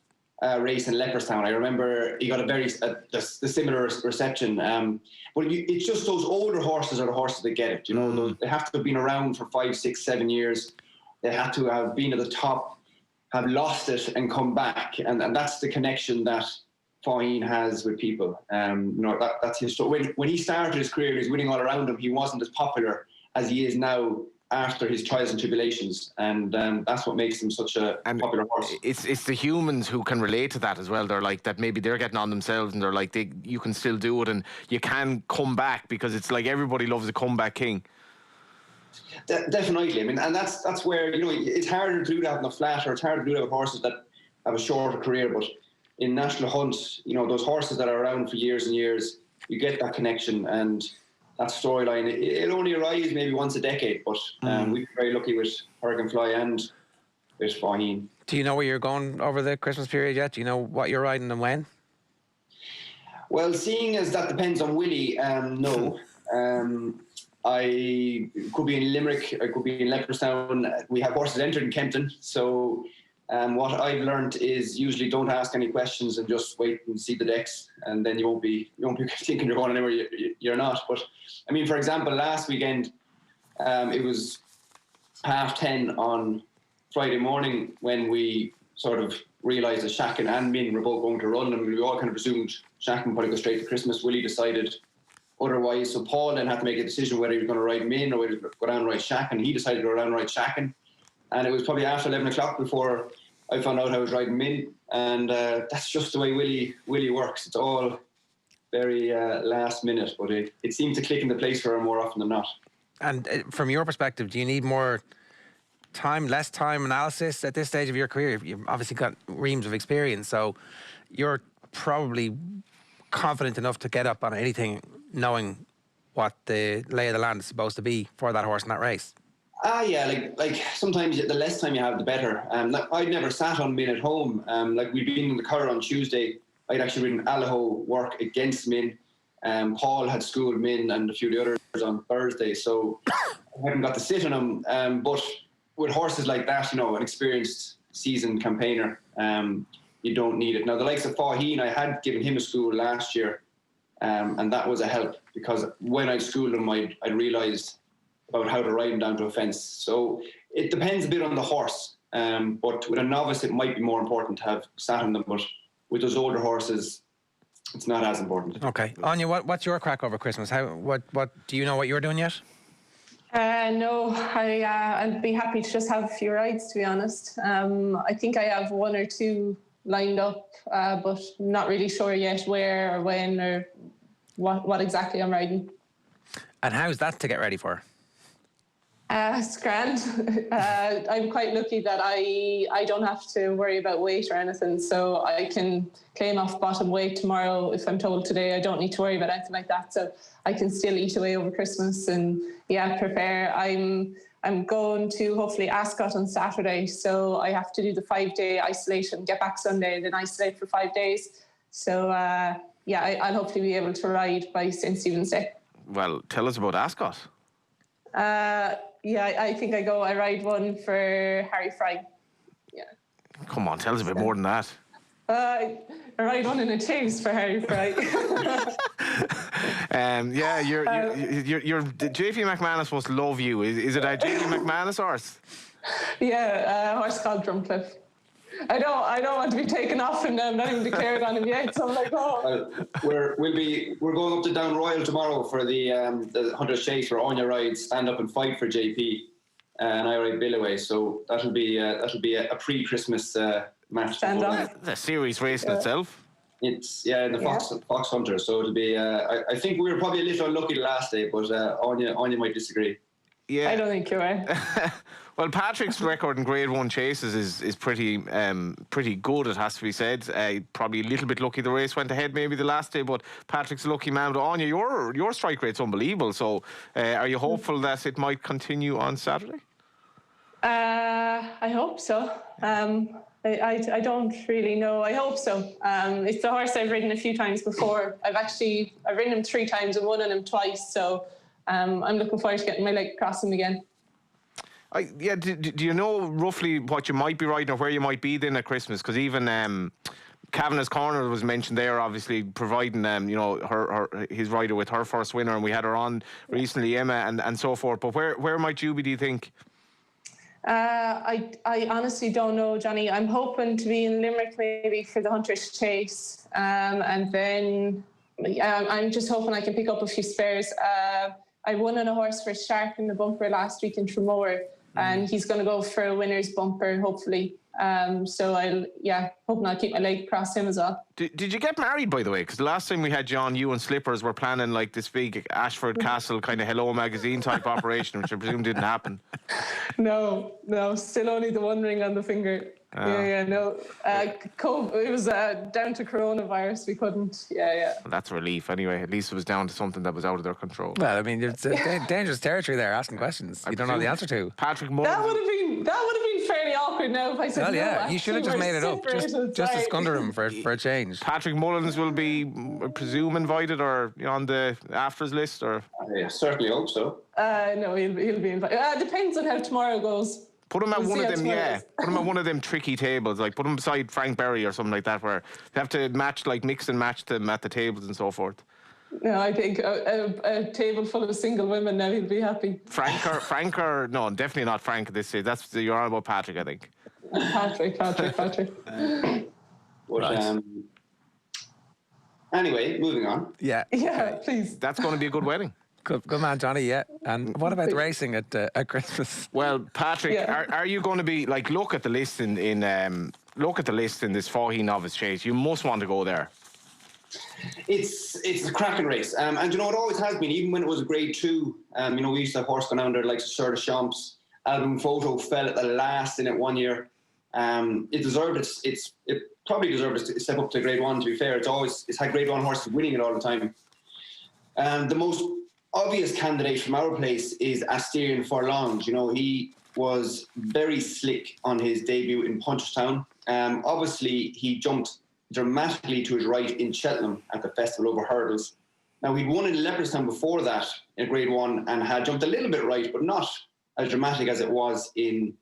race in Leopardstown. I remember he got a very similar reception. But it's just those older horses are the horses that get it. You know, they have to have been around for 5, 6, 7 years. They have to have been at the top, have lost it, and come back. And that's the connection that Faugheen has with people. You know, that's his story. When he started his career, he was winning all around him. He wasn't as popular as he is now, after his trials and tribulations, and that's what makes him such a popular horse. It's the humans who can relate to that as well. They're like that. Maybe they're getting on themselves, and they're like, you can still do it, and you can come back, because it's like everybody loves a comeback king. Definitely. I mean, and that's where, you know, it's harder to do that in the flat, or it's harder to do that with horses that have a shorter career. But in national hunts, you know, those horses that are around for years and years, you get that connection, and that storyline, it only arrives maybe once a decade, but we've been very lucky with Hurricane Fly and with Faugheen. Do you know where you're going over the Christmas period yet? Do you know what you're riding and when? Well, seeing as that depends on Willie, no. I could be in Limerick, I could be in Leopardstown. We have horses entered in Kempton, so what I've learned is usually don't ask any questions and just wait and see the decks, and then you won't be thinking you're going anywhere you're not. But I mean, for example, last weekend it was 10:30 on Friday morning when we sort of realised that Shacken and Min were both going to run, and we all kind of assumed Shacken probably go straight to Christmas. Willie decided otherwise, so Paul then had to make a decision whether he was going to ride Min or whether he was going to go down and ride Shacken. He decided to go down and ride Shacken, and it was probably after 11 o'clock before I found out I was riding Min, and that's just the way Willie works. It's all very last minute, but it seemed to click into place for her more often than not. And from your perspective, do you need more time, less time analysis at this stage of your career? You've obviously got reams of experience, so you're probably confident enough to get up on anything knowing what the lay of the land is supposed to be for that horse in that race. Yeah, like sometimes the less time you have, the better. I'd never sat on Min at home. Like we'd been in the Curragh on Tuesday. I'd actually ridden Allaho work against Min. Paul had schooled Min and a few of the others on Thursday, so I haven't got to sit on him. But with horses like that, you know, an experienced seasoned campaigner, you don't need it. Now, the likes of Faugheen, I had given him a school last year, and that was a help, because when I schooled him, I'd realised about how to ride him down to a fence. So it depends a bit on the horse, but with a novice it might be more important to have sat on them, but with those older horses it's not as important. Okay. Anya, what's your crack over Christmas? What do you know what you're doing yet? No, I'd be happy to just have a few rides, to be honest. I think I have 1 or 2 lined up, but not really sure yet where or when or what exactly I'm riding. And how's that to get ready for? It's grand. I'm quite lucky that I don't have to worry about weight or anything, so I can claim off bottom weight tomorrow if I'm told today. I don't need to worry about anything like that, so I can still eat away over Christmas and prepare. I'm going to hopefully Ascot on Saturday, so I have to do the 5-day isolation, get back Sunday, then isolate for 5 days. So I'll hopefully be able to ride by St. Stephen's Day. Well, tell us about Ascot. I think I ride one for Harry Fry. Yeah. Come on, tell us a bit more than that. I ride one in a chase for Harry Fry. Your JP McManus must love you. Is it a JP McManus horse? Yeah, a horse called Drumcliff. I don't want to be taken off and not even declared on him yet. So I'm like, we're going up to Down Royal tomorrow for the 100 chase where Anya rides stand up and fight for JP, and I ride Billaway. So that'll be a pre-Christmas match. Stand up. The series race in itself. It's in the Fox Hunter. So it'll be. I think we were probably a little unlucky the last day, but Anya might disagree. Yeah. I don't think you are. Well, Patrick's record in Grade 1 chases is pretty good, it has to be said. Probably a little bit lucky the race went ahead maybe the last day, but Patrick's a lucky man. But Anya, your strike rate's unbelievable. So are you hopeful that it might continue on Saturday? I hope so. I don't really know. I hope so. It's a horse I've ridden a few times before. I've ridden him 3 times and won on him twice. So I'm looking forward to getting my leg across him again. Do you know roughly what you might be riding or where you might be then at Christmas? Because even Kavanagh's Corner was mentioned there, obviously providing his rider with her first winner, and we had her on recently, Emma, and so forth. But where might you be, do you think? I honestly don't know, Johnny. I'm hoping to be in Limerick maybe for the Hunter's Chase, and then I'm just hoping I can pick up a few spares. I won on a horse for Shark in the bumper last week in Tremor, and he's going to go for a winner's bumper, hopefully. So hoping I'll keep my leg across him as well. Did you get married, by the way? Because the last time we had John, you and Slippers were planning like this big Ashford Castle kind of Hello Magazine type operation, which I presume didn't happen. No, still only the one ring on the finger. No. It was down to coronavirus. We couldn't. Well, that's a relief anyway. At least it was down to something that was out of their control. Well, I mean, it's a dangerous territory there, asking questions you don't know the answer to. Patick Mullins. That would have been fairly awkward now if I said no. You should have just made it up, just to scunner him for a change. Patick Mullins will be, I presume, invited or on the afters list, or? I certainly hope so. No, he'll be invited. Depends on how tomorrow goes. Put him at one of them, Put him at one of them tricky tables, like put him beside Frank Berry or something like that, where they have to mix and match them at the tables and so forth. No, I think a table full of single women now, he'll be happy. Frank or no, definitely not Frank at this stage. You're on about Patrick, I think. Patrick. Anyway, moving on. Yeah, please. That's going to be a good wedding. Good man, Johnny. Yeah. And what about the racing at Christmas? Well, Patrick, are you going to be like look at the list in this 14 novice chase? You must want to go there. It's a cracking race, and you know it always has been. Even when it was a Grade 2, we used to have horse going down there like Sir de Champs. Album Photo fell at the last in it one year. It deserved it probably deserved to step up to Grade 1. To be fair, it's had Grade 1 horses winning it all the time. The most obvious candidate from our place is Asterion Forlonge. You know, he was very slick on his debut in Punchestown. Obviously, he jumped dramatically to his right in Cheltenham at the Festival over hurdles. Now, he'd won in Leopardstown before that in Grade 1 and had jumped a little bit right, but not as dramatic as it was in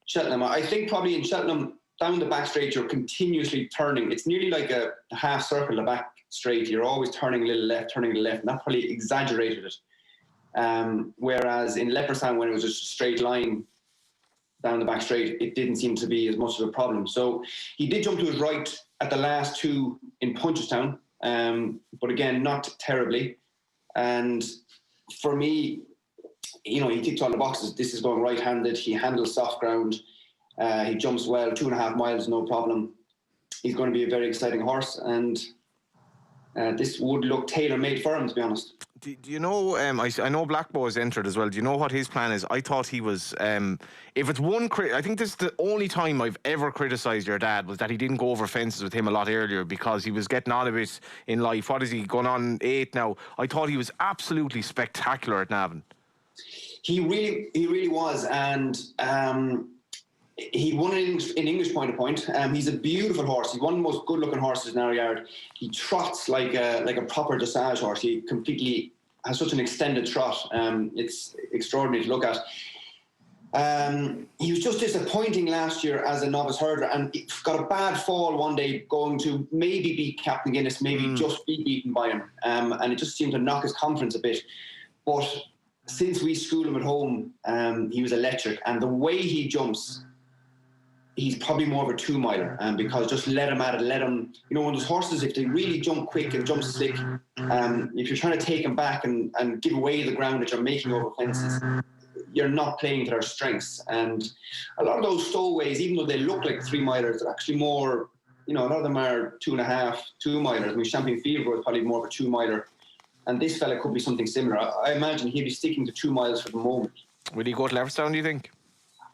Cheltenham. I think probably in Cheltenham, down the back straight, you're continuously turning. It's nearly like a half circle, the back straight. You're always turning a little left, and that probably exaggerated it. Whereas in Leopardstown, when it was just a straight line down the back straight, it didn't seem to be as much of a problem. So he did jump to his right at the last 2 in Punchestown, but again, not terribly. And for me, you know, he ticked all the boxes. This is going right-handed. He handles soft ground. He jumps well, 2.5 miles, no problem. He's going to be a very exciting horse, and this would look tailor-made for him, to be honest. Do you know, I know Blackbow has entered as well. Do you know what his plan is? I thought he was, if it's one, I think this is the only time I've ever criticised your dad, was that he didn't go over fences with him a lot earlier because he was getting on a bit in life. What is he, going on 8 now? I thought he was absolutely spectacular at Navan. He really was, and he won in English point to point. He's a beautiful horse. He's one of the most good-looking horses in our yard. He trots like a proper dressage horse. He completely has such an extended trot. It's extraordinary to look at. He was just disappointing last year as a novice hurdler, and he got a bad fall one day, going to maybe beat Captain Guinness, maybe just be beaten by him, and it just seemed to knock his confidence a bit. But since we schooled him at home, he was electric, and the way he jumps, he's probably more of a 2-miler, because just let him at it, let him, you know, when those horses, if they really jump quick and jump slick, if you're trying to take them back and give away the ground that you're making over fences, you're not playing to their strengths. And a lot of those stowaways, even though they look like 3-milers, they're actually more, you know, a lot of them are 2.5, 2-milers. I mean, Champion Fieldwood is probably more of a 2-miler. And this fella could be something similar. I imagine he'll be sticking to 2 miles for the moment. Will he go to Leopardstown, do you think?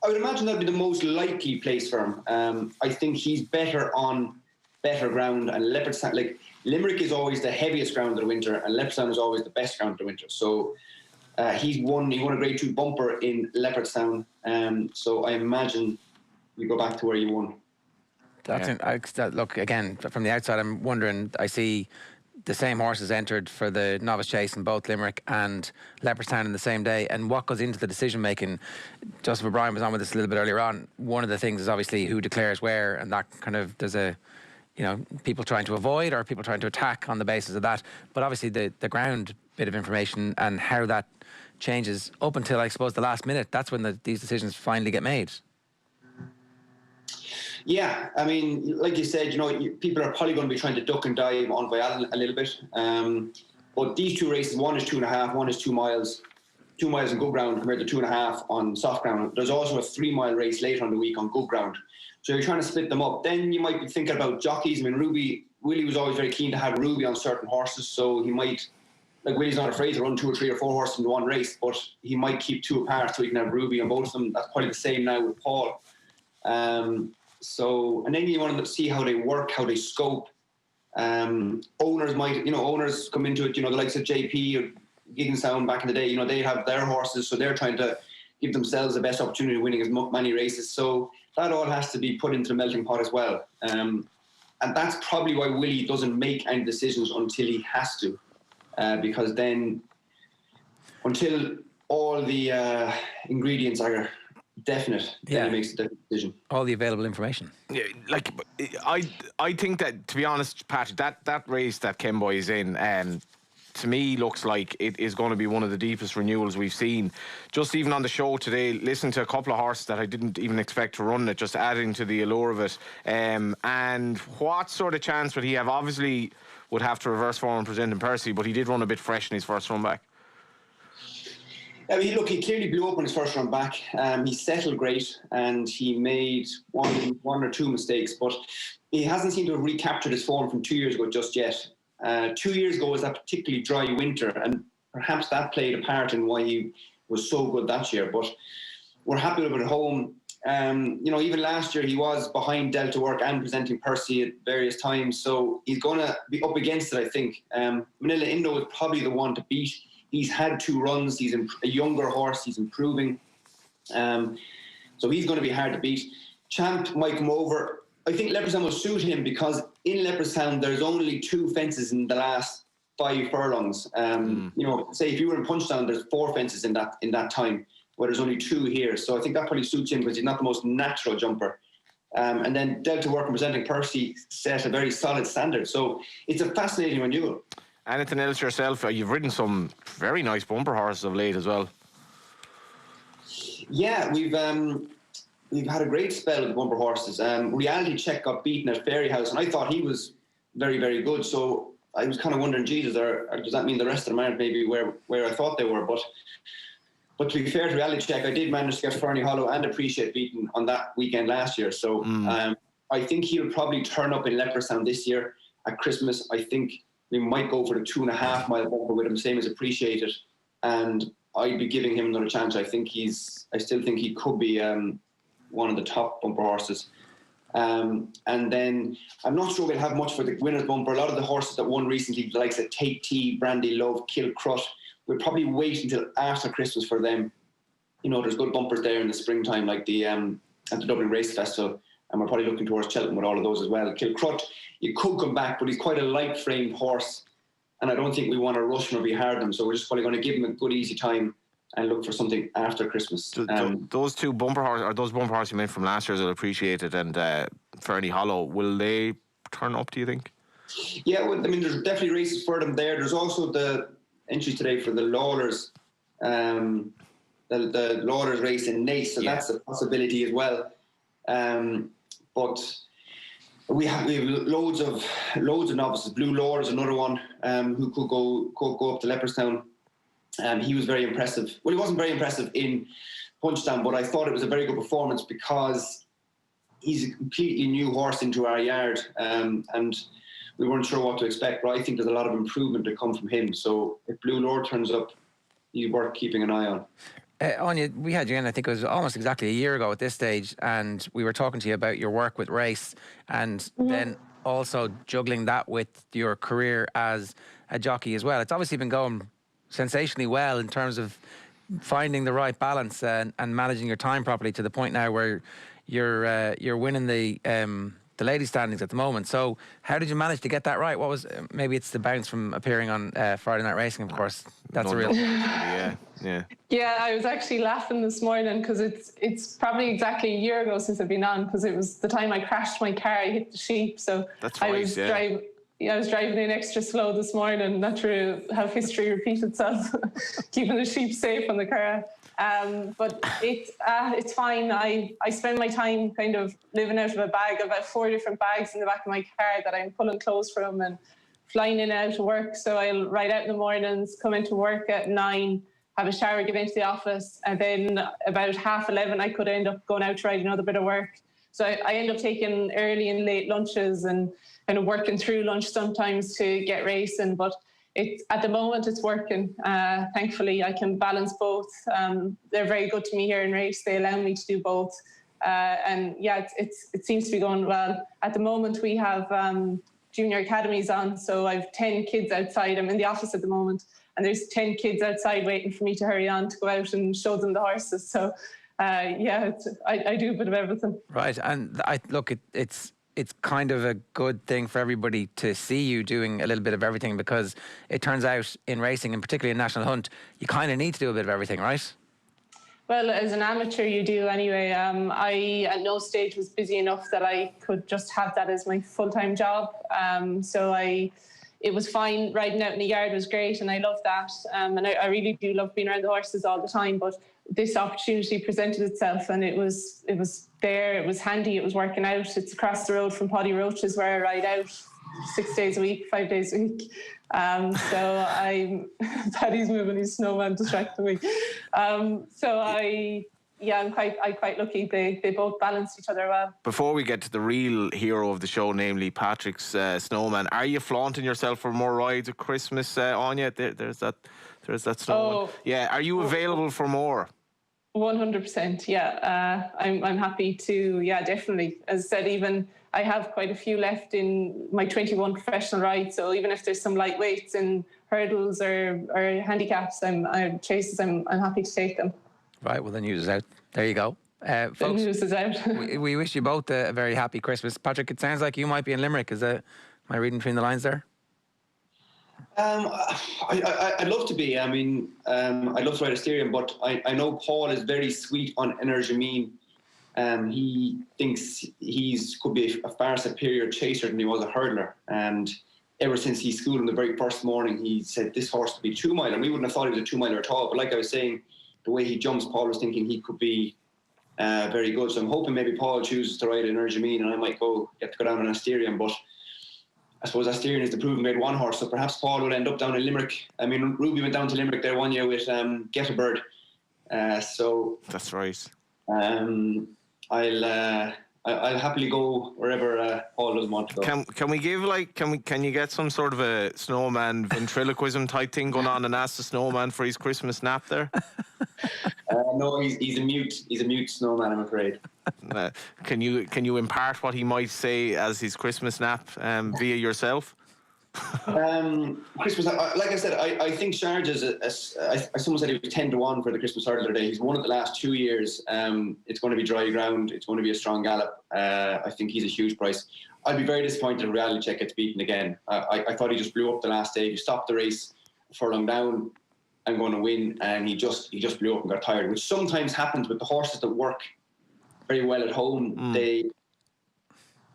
I would imagine that'd be the most likely place for him. I think he's better on better ground, and Leopardstown, like Limerick is always the heaviest ground of the winter, and Leopardstown is always the best ground of the winter. So he won a Grade 2 bumper in Leopardstown. So I imagine we go back to where he won. Look, again, from the outside, I'm wondering, I see the same horses entered for the novice chase in both Limerick and Leopardstown in the same day, and what goes into the decision making. Joseph O'Brien was on with us a little bit earlier on. One of the things is obviously who declares where, and that kind of, there's a, you know, people trying to avoid or people trying to attack on the basis of that. But obviously the ground bit of information and how that changes up until, I suppose, the last minute, that's when these decisions finally get made. Yeah, I mean, like you said, you know, people are probably going to be trying to duck and dive on Vial a little bit. But these two races, one is 2.5, one is 2 miles. 2 miles on good ground compared to 2.5 on soft ground. There's also a 3 mile race later on the week on good ground. So you're trying to split them up. Then you might be thinking about jockeys. I mean, Willie was always very keen to have Ruby on certain horses, so he might, like Willie's not afraid to run 2 or 3 or 4 horses in one race, but he might keep 2 apart so he can have Ruby on both of them. That's probably the same now with Paul. So, and then you want to see how they work, how they scope. Owners might, owners come into it, the likes of JP or Gigginstown back in the day, they have their horses, so they're trying to give themselves the best opportunity of winning as many races. So that all has to be put into the melting pot as well. And that's probably why Willie doesn't make any decisions until he has to, because then until all the ingredients are definite, then he makes a different decision. All the available information. Yeah, like I think that, to be honest, Patrick, that race that Ken Boy is in, to me looks like it is going to be one of the deepest renewals we've seen. Just even on the show today, listening to a couple of horses that I didn't even expect to run it, just adding to the allure of it. And what sort of chance would he have? Obviously would have to reverse form and present in Percy, but he did run a bit fresh in his first run back. I mean, look, he clearly blew up on his first run back. He settled great and he made one or two mistakes, but he hasn't seemed to have recaptured his form from 2 years ago just yet. 2 years ago was that particularly dry winter, and perhaps that played a part in why he was so good that year. But we're happy with it at home. Even last year he was behind Delta Work and presenting Percy at various times, so he's going to be up against it, I think. Manila Indo is probably the one to beat. He's had 2 runs. He's a younger horse. He's improving. So he's going to be hard to beat. Champ might come over. I think Leopardstown will suit him because in Leopardstown there's only 2 fences in the last 5 furlongs. Say if you were in Punchtown, there's 4 fences in that time, where there's only 2 here. So I think that probably suits him because he's not the most natural jumper. And then Delta Work and presenting Percy set a very solid standard. So it's a fascinating renewal. Anything else yourself? You've ridden some very nice bumper horses of late as well. Yeah, we've had a great spell with the bumper horses. Reality Check got beaten at Fairyhouse, and I thought he was very, very good. So I was kind of wondering, Jesus, does that mean the rest of them aren't maybe where I thought they were? But to be fair to Reality Check, I did manage to get Fernie Hollow and Appreciate beaten on that weekend last year. So I think he'll probably turn up in Leopardstown this year at Christmas. I think we might go for the 2.5 mile bumper with him, same as Appreciated, and I'd be giving him another chance. I still think he could be one of the top bumper horses. And then I'm not sure we'll have much for the winner's bumper. A lot of the horses that won recently, the likes of Take Tea, Brandy Love, Kill Crut, we'll probably wait until after Christmas for them. There's good bumpers there in the springtime, like at the Dublin Race Festival, and we're probably looking towards Cheltenham with all of those as well. Kill Crut, you could come back, but he's quite a light-framed horse, and I don't think we want to rush him or be hard on him, so we're just probably going to give him a good, easy time and look for something after Christmas. Those 2 bumper horses, or those bumper horses you meant from last year's Appreciated and Fernie Hollow, will they turn up, do you think? Yeah, well, I mean, there's definitely races for them there. There's also the entries today for the Lawlers, the Lawlers race in Naas, so that's a possibility as well. But we have loads of novices. Blue Lord is another one who could go up to Leopardstown. He was very impressive. Well, he wasn't very impressive in Punchtown, but I thought it was a very good performance because he's a completely new horse into our yard, and we weren't sure what to expect. But I think there's a lot of improvement to come from him. So if Blue Lord turns up, he's worth keeping an eye on. Anya, we had you in, I think it was almost exactly a year ago at this stage, and we were talking to you about your work with race and then also juggling that with your career as a jockey as well. It's obviously been going sensationally well in terms of finding the right balance and managing your time properly to the point now where you're winning the ladies' standings at the moment. So how did you manage to get that right? What was maybe it's the bounce from appearing on Friday Night Racing, of course. That's a real. Yeah, I was actually laughing this morning because it's probably exactly a year ago since I've been on, because it was the time I crashed my car, I hit the sheep. So that's I was driving in extra slow this morning, not to have history repeat itself, keeping the sheep safe on the car. But it's fine. I spend my time kind of living out of a bag. I've got 4 different bags in the back of my car that I'm pulling clothes from and flying in and out of work. So I'll ride out in the mornings, come into work at 9, have a shower, get into the office, and then about 11:30 I could end up going out to ride another bit of work. So I end up taking early and late lunches and kind of working through lunch sometimes to get racing. But at the moment it's working. Thankfully, I can balance both. They're very good to me here in race. They allow me to do both. And yeah, it seems to be going well. At the moment, we have junior academies on. So I have 10 kids outside. I'm in the office at the moment, and there's 10 kids outside waiting for me to hurry on to go out and show them the horses. So I do a bit of everything. Right. And it's kind of a good thing for everybody to see you doing a little bit of everything, because it turns out in racing, and particularly in National Hunt, you kind of need to do a bit of everything, right? Well, as an amateur, you do anyway. I, at no stage, was busy enough that I could just have that as my full-time job. It was fine. Riding out in the yard was great, and I love that. And I really do love being around the horses all the time. But this opportunity presented itself, and it was there. It was handy. It was working out. It's across the road from Paddy Roach's, where I ride out 6 days a week, 5 days a week. Paddy's moving his snowman, distracting me. I'm quite lucky. They both balance each other well. Before we get to the real hero of the show, namely Patrick's snowman, are you flaunting yourself for more rides at Christmas, Anya? There's that snowman. Yeah, are you available for more? 100%. Yeah, I'm happy to. Yeah, definitely. As I said, even I have quite a few left in my 21 professional rides. So even if there's some lightweights and hurdles or handicaps, I'm happy to take them. Right, well, the news is out. There you go. Folks, the news is out. we wish you both a very happy Christmas. Patrick, it sounds like you might be in Limerick. Am I reading between the lines there? I'd love to be. I mean, I'd love to ride a steering, but I know Paul is very sweet on Energy. He thinks could be a far superior chaser than he was a hurdler. And ever since he schooled him the very first morning, he said this horse could be 2 mile, and we wouldn't have thought he was a 2 miler at all. But like I was saying, the way he jumps, Paul was thinking he could be very good. So I'm hoping maybe Paul chooses to ride an Energy, and I might get to go down on Asterion. But I suppose Asterion is the proven grade 1 horse, so perhaps Paul will end up down in Limerick. I mean, Ruby went down to Limerick there one year with Get a Bird. So that's right. I'll happily go wherever Paul doesn't want to go. Can we give can you get some sort of a snowman ventriloquism type thing going on and ask the snowman for his Christmas nap there? No, he's a mute snowman, I'm afraid. Can you impart what he might say as his Christmas nap via yourself? Christmas, like I said, I think Sharjah is someone said he was 10 to 1 for the Christmas hurdle today. He's won it the last 2 years. It's going to be dry ground. It's going to be a strong gallop. I think he's a huge price. I'd be very disappointed if Reality Check gets beaten again. I thought he just blew up the last day. He stopped the race a furlong down and going to win, and he just blew up and got tired, which sometimes happens with the horses that work very well at home. They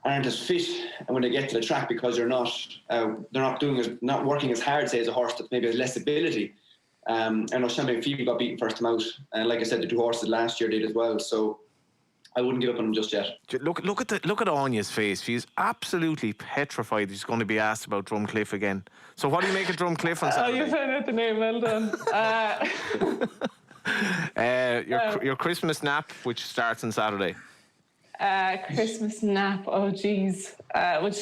aren't as fit, and when they get to the track, because they're not working as hard, say, as a horse that maybe has less ability. I know Champagne Field got beaten first time out, and like I said, the 2 horses last year did as well. So I wouldn't give up on him just yet. Look at Anya's face. She's absolutely petrified she's going to be asked about Drumcliff again. So what do you make of Drumcliff on Saturday? Oh, you found out the name. Well done. Your Christmas nap, which starts on Saturday. Christmas nap. Oh, geez. You'd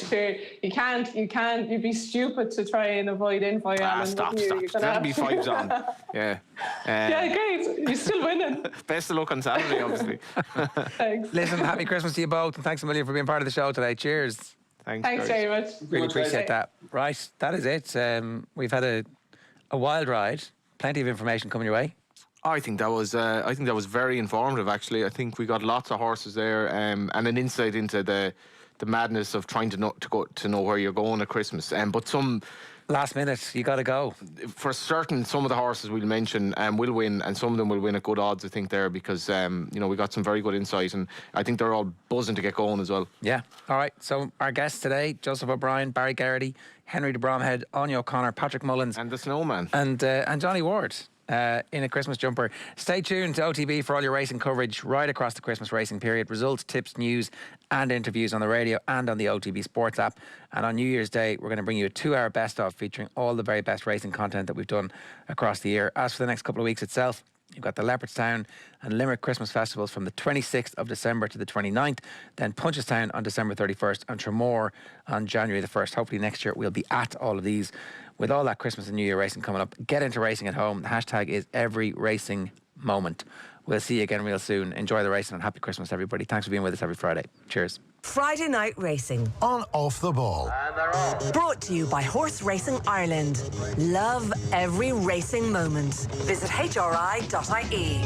be stupid to try and avoid Envoy Allen. Stop. That'd be 5s on. Yeah. Yeah, great. You still win Best of luck on Saturday, obviously. Thanks. Listen, happy Christmas to you both, and thanks a million for being part of the show today. Cheers. Thanks guys. very much. Really appreciate that. Right, that is it. We've had a wild ride. Plenty of information coming your way. I think that was very informative. Actually, I think we got lots of horses there, and an insight into the madness of trying to know where you're going at Christmas. But some last minute, you got to go. For certain, some of the horses we'll mention will win, and some of them will win at good odds. I think there because we got some very good insight, and I think they're all buzzing to get going as well. Yeah. All right. So our guests today: Joseph O'Brien, Barry Geraghty, Henry de Bromhead, Aine O'Connor, Patick Mullins, and the Snowman, and Johnny Ward. In a Christmas jumper. Stay tuned to OTB for all your racing coverage right across the Christmas racing period. Results, tips, news and interviews on the radio and on the OTB Sports app. And on New Year's Day, we're going to bring you a 2-hour best-of featuring all the very best racing content that we've done across the year. As for the next couple of weeks itself, you've got the Leopardstown and Limerick Christmas festivals from the 26th of December to the 29th, then Punchestown on December 31st and Tramore on January the 1st. Hopefully next year we'll be at all of these. With all that Christmas and New Year racing coming up, get into racing at home. The hashtag is every racing moment. We'll see you again real soon. Enjoy the racing and happy Christmas, everybody. Thanks for being with us every Friday. Cheers. Friday Night Racing. On Off the Ball. And they're off. Brought to you by Horse Racing Ireland. Love every racing moment. Visit hri.ie.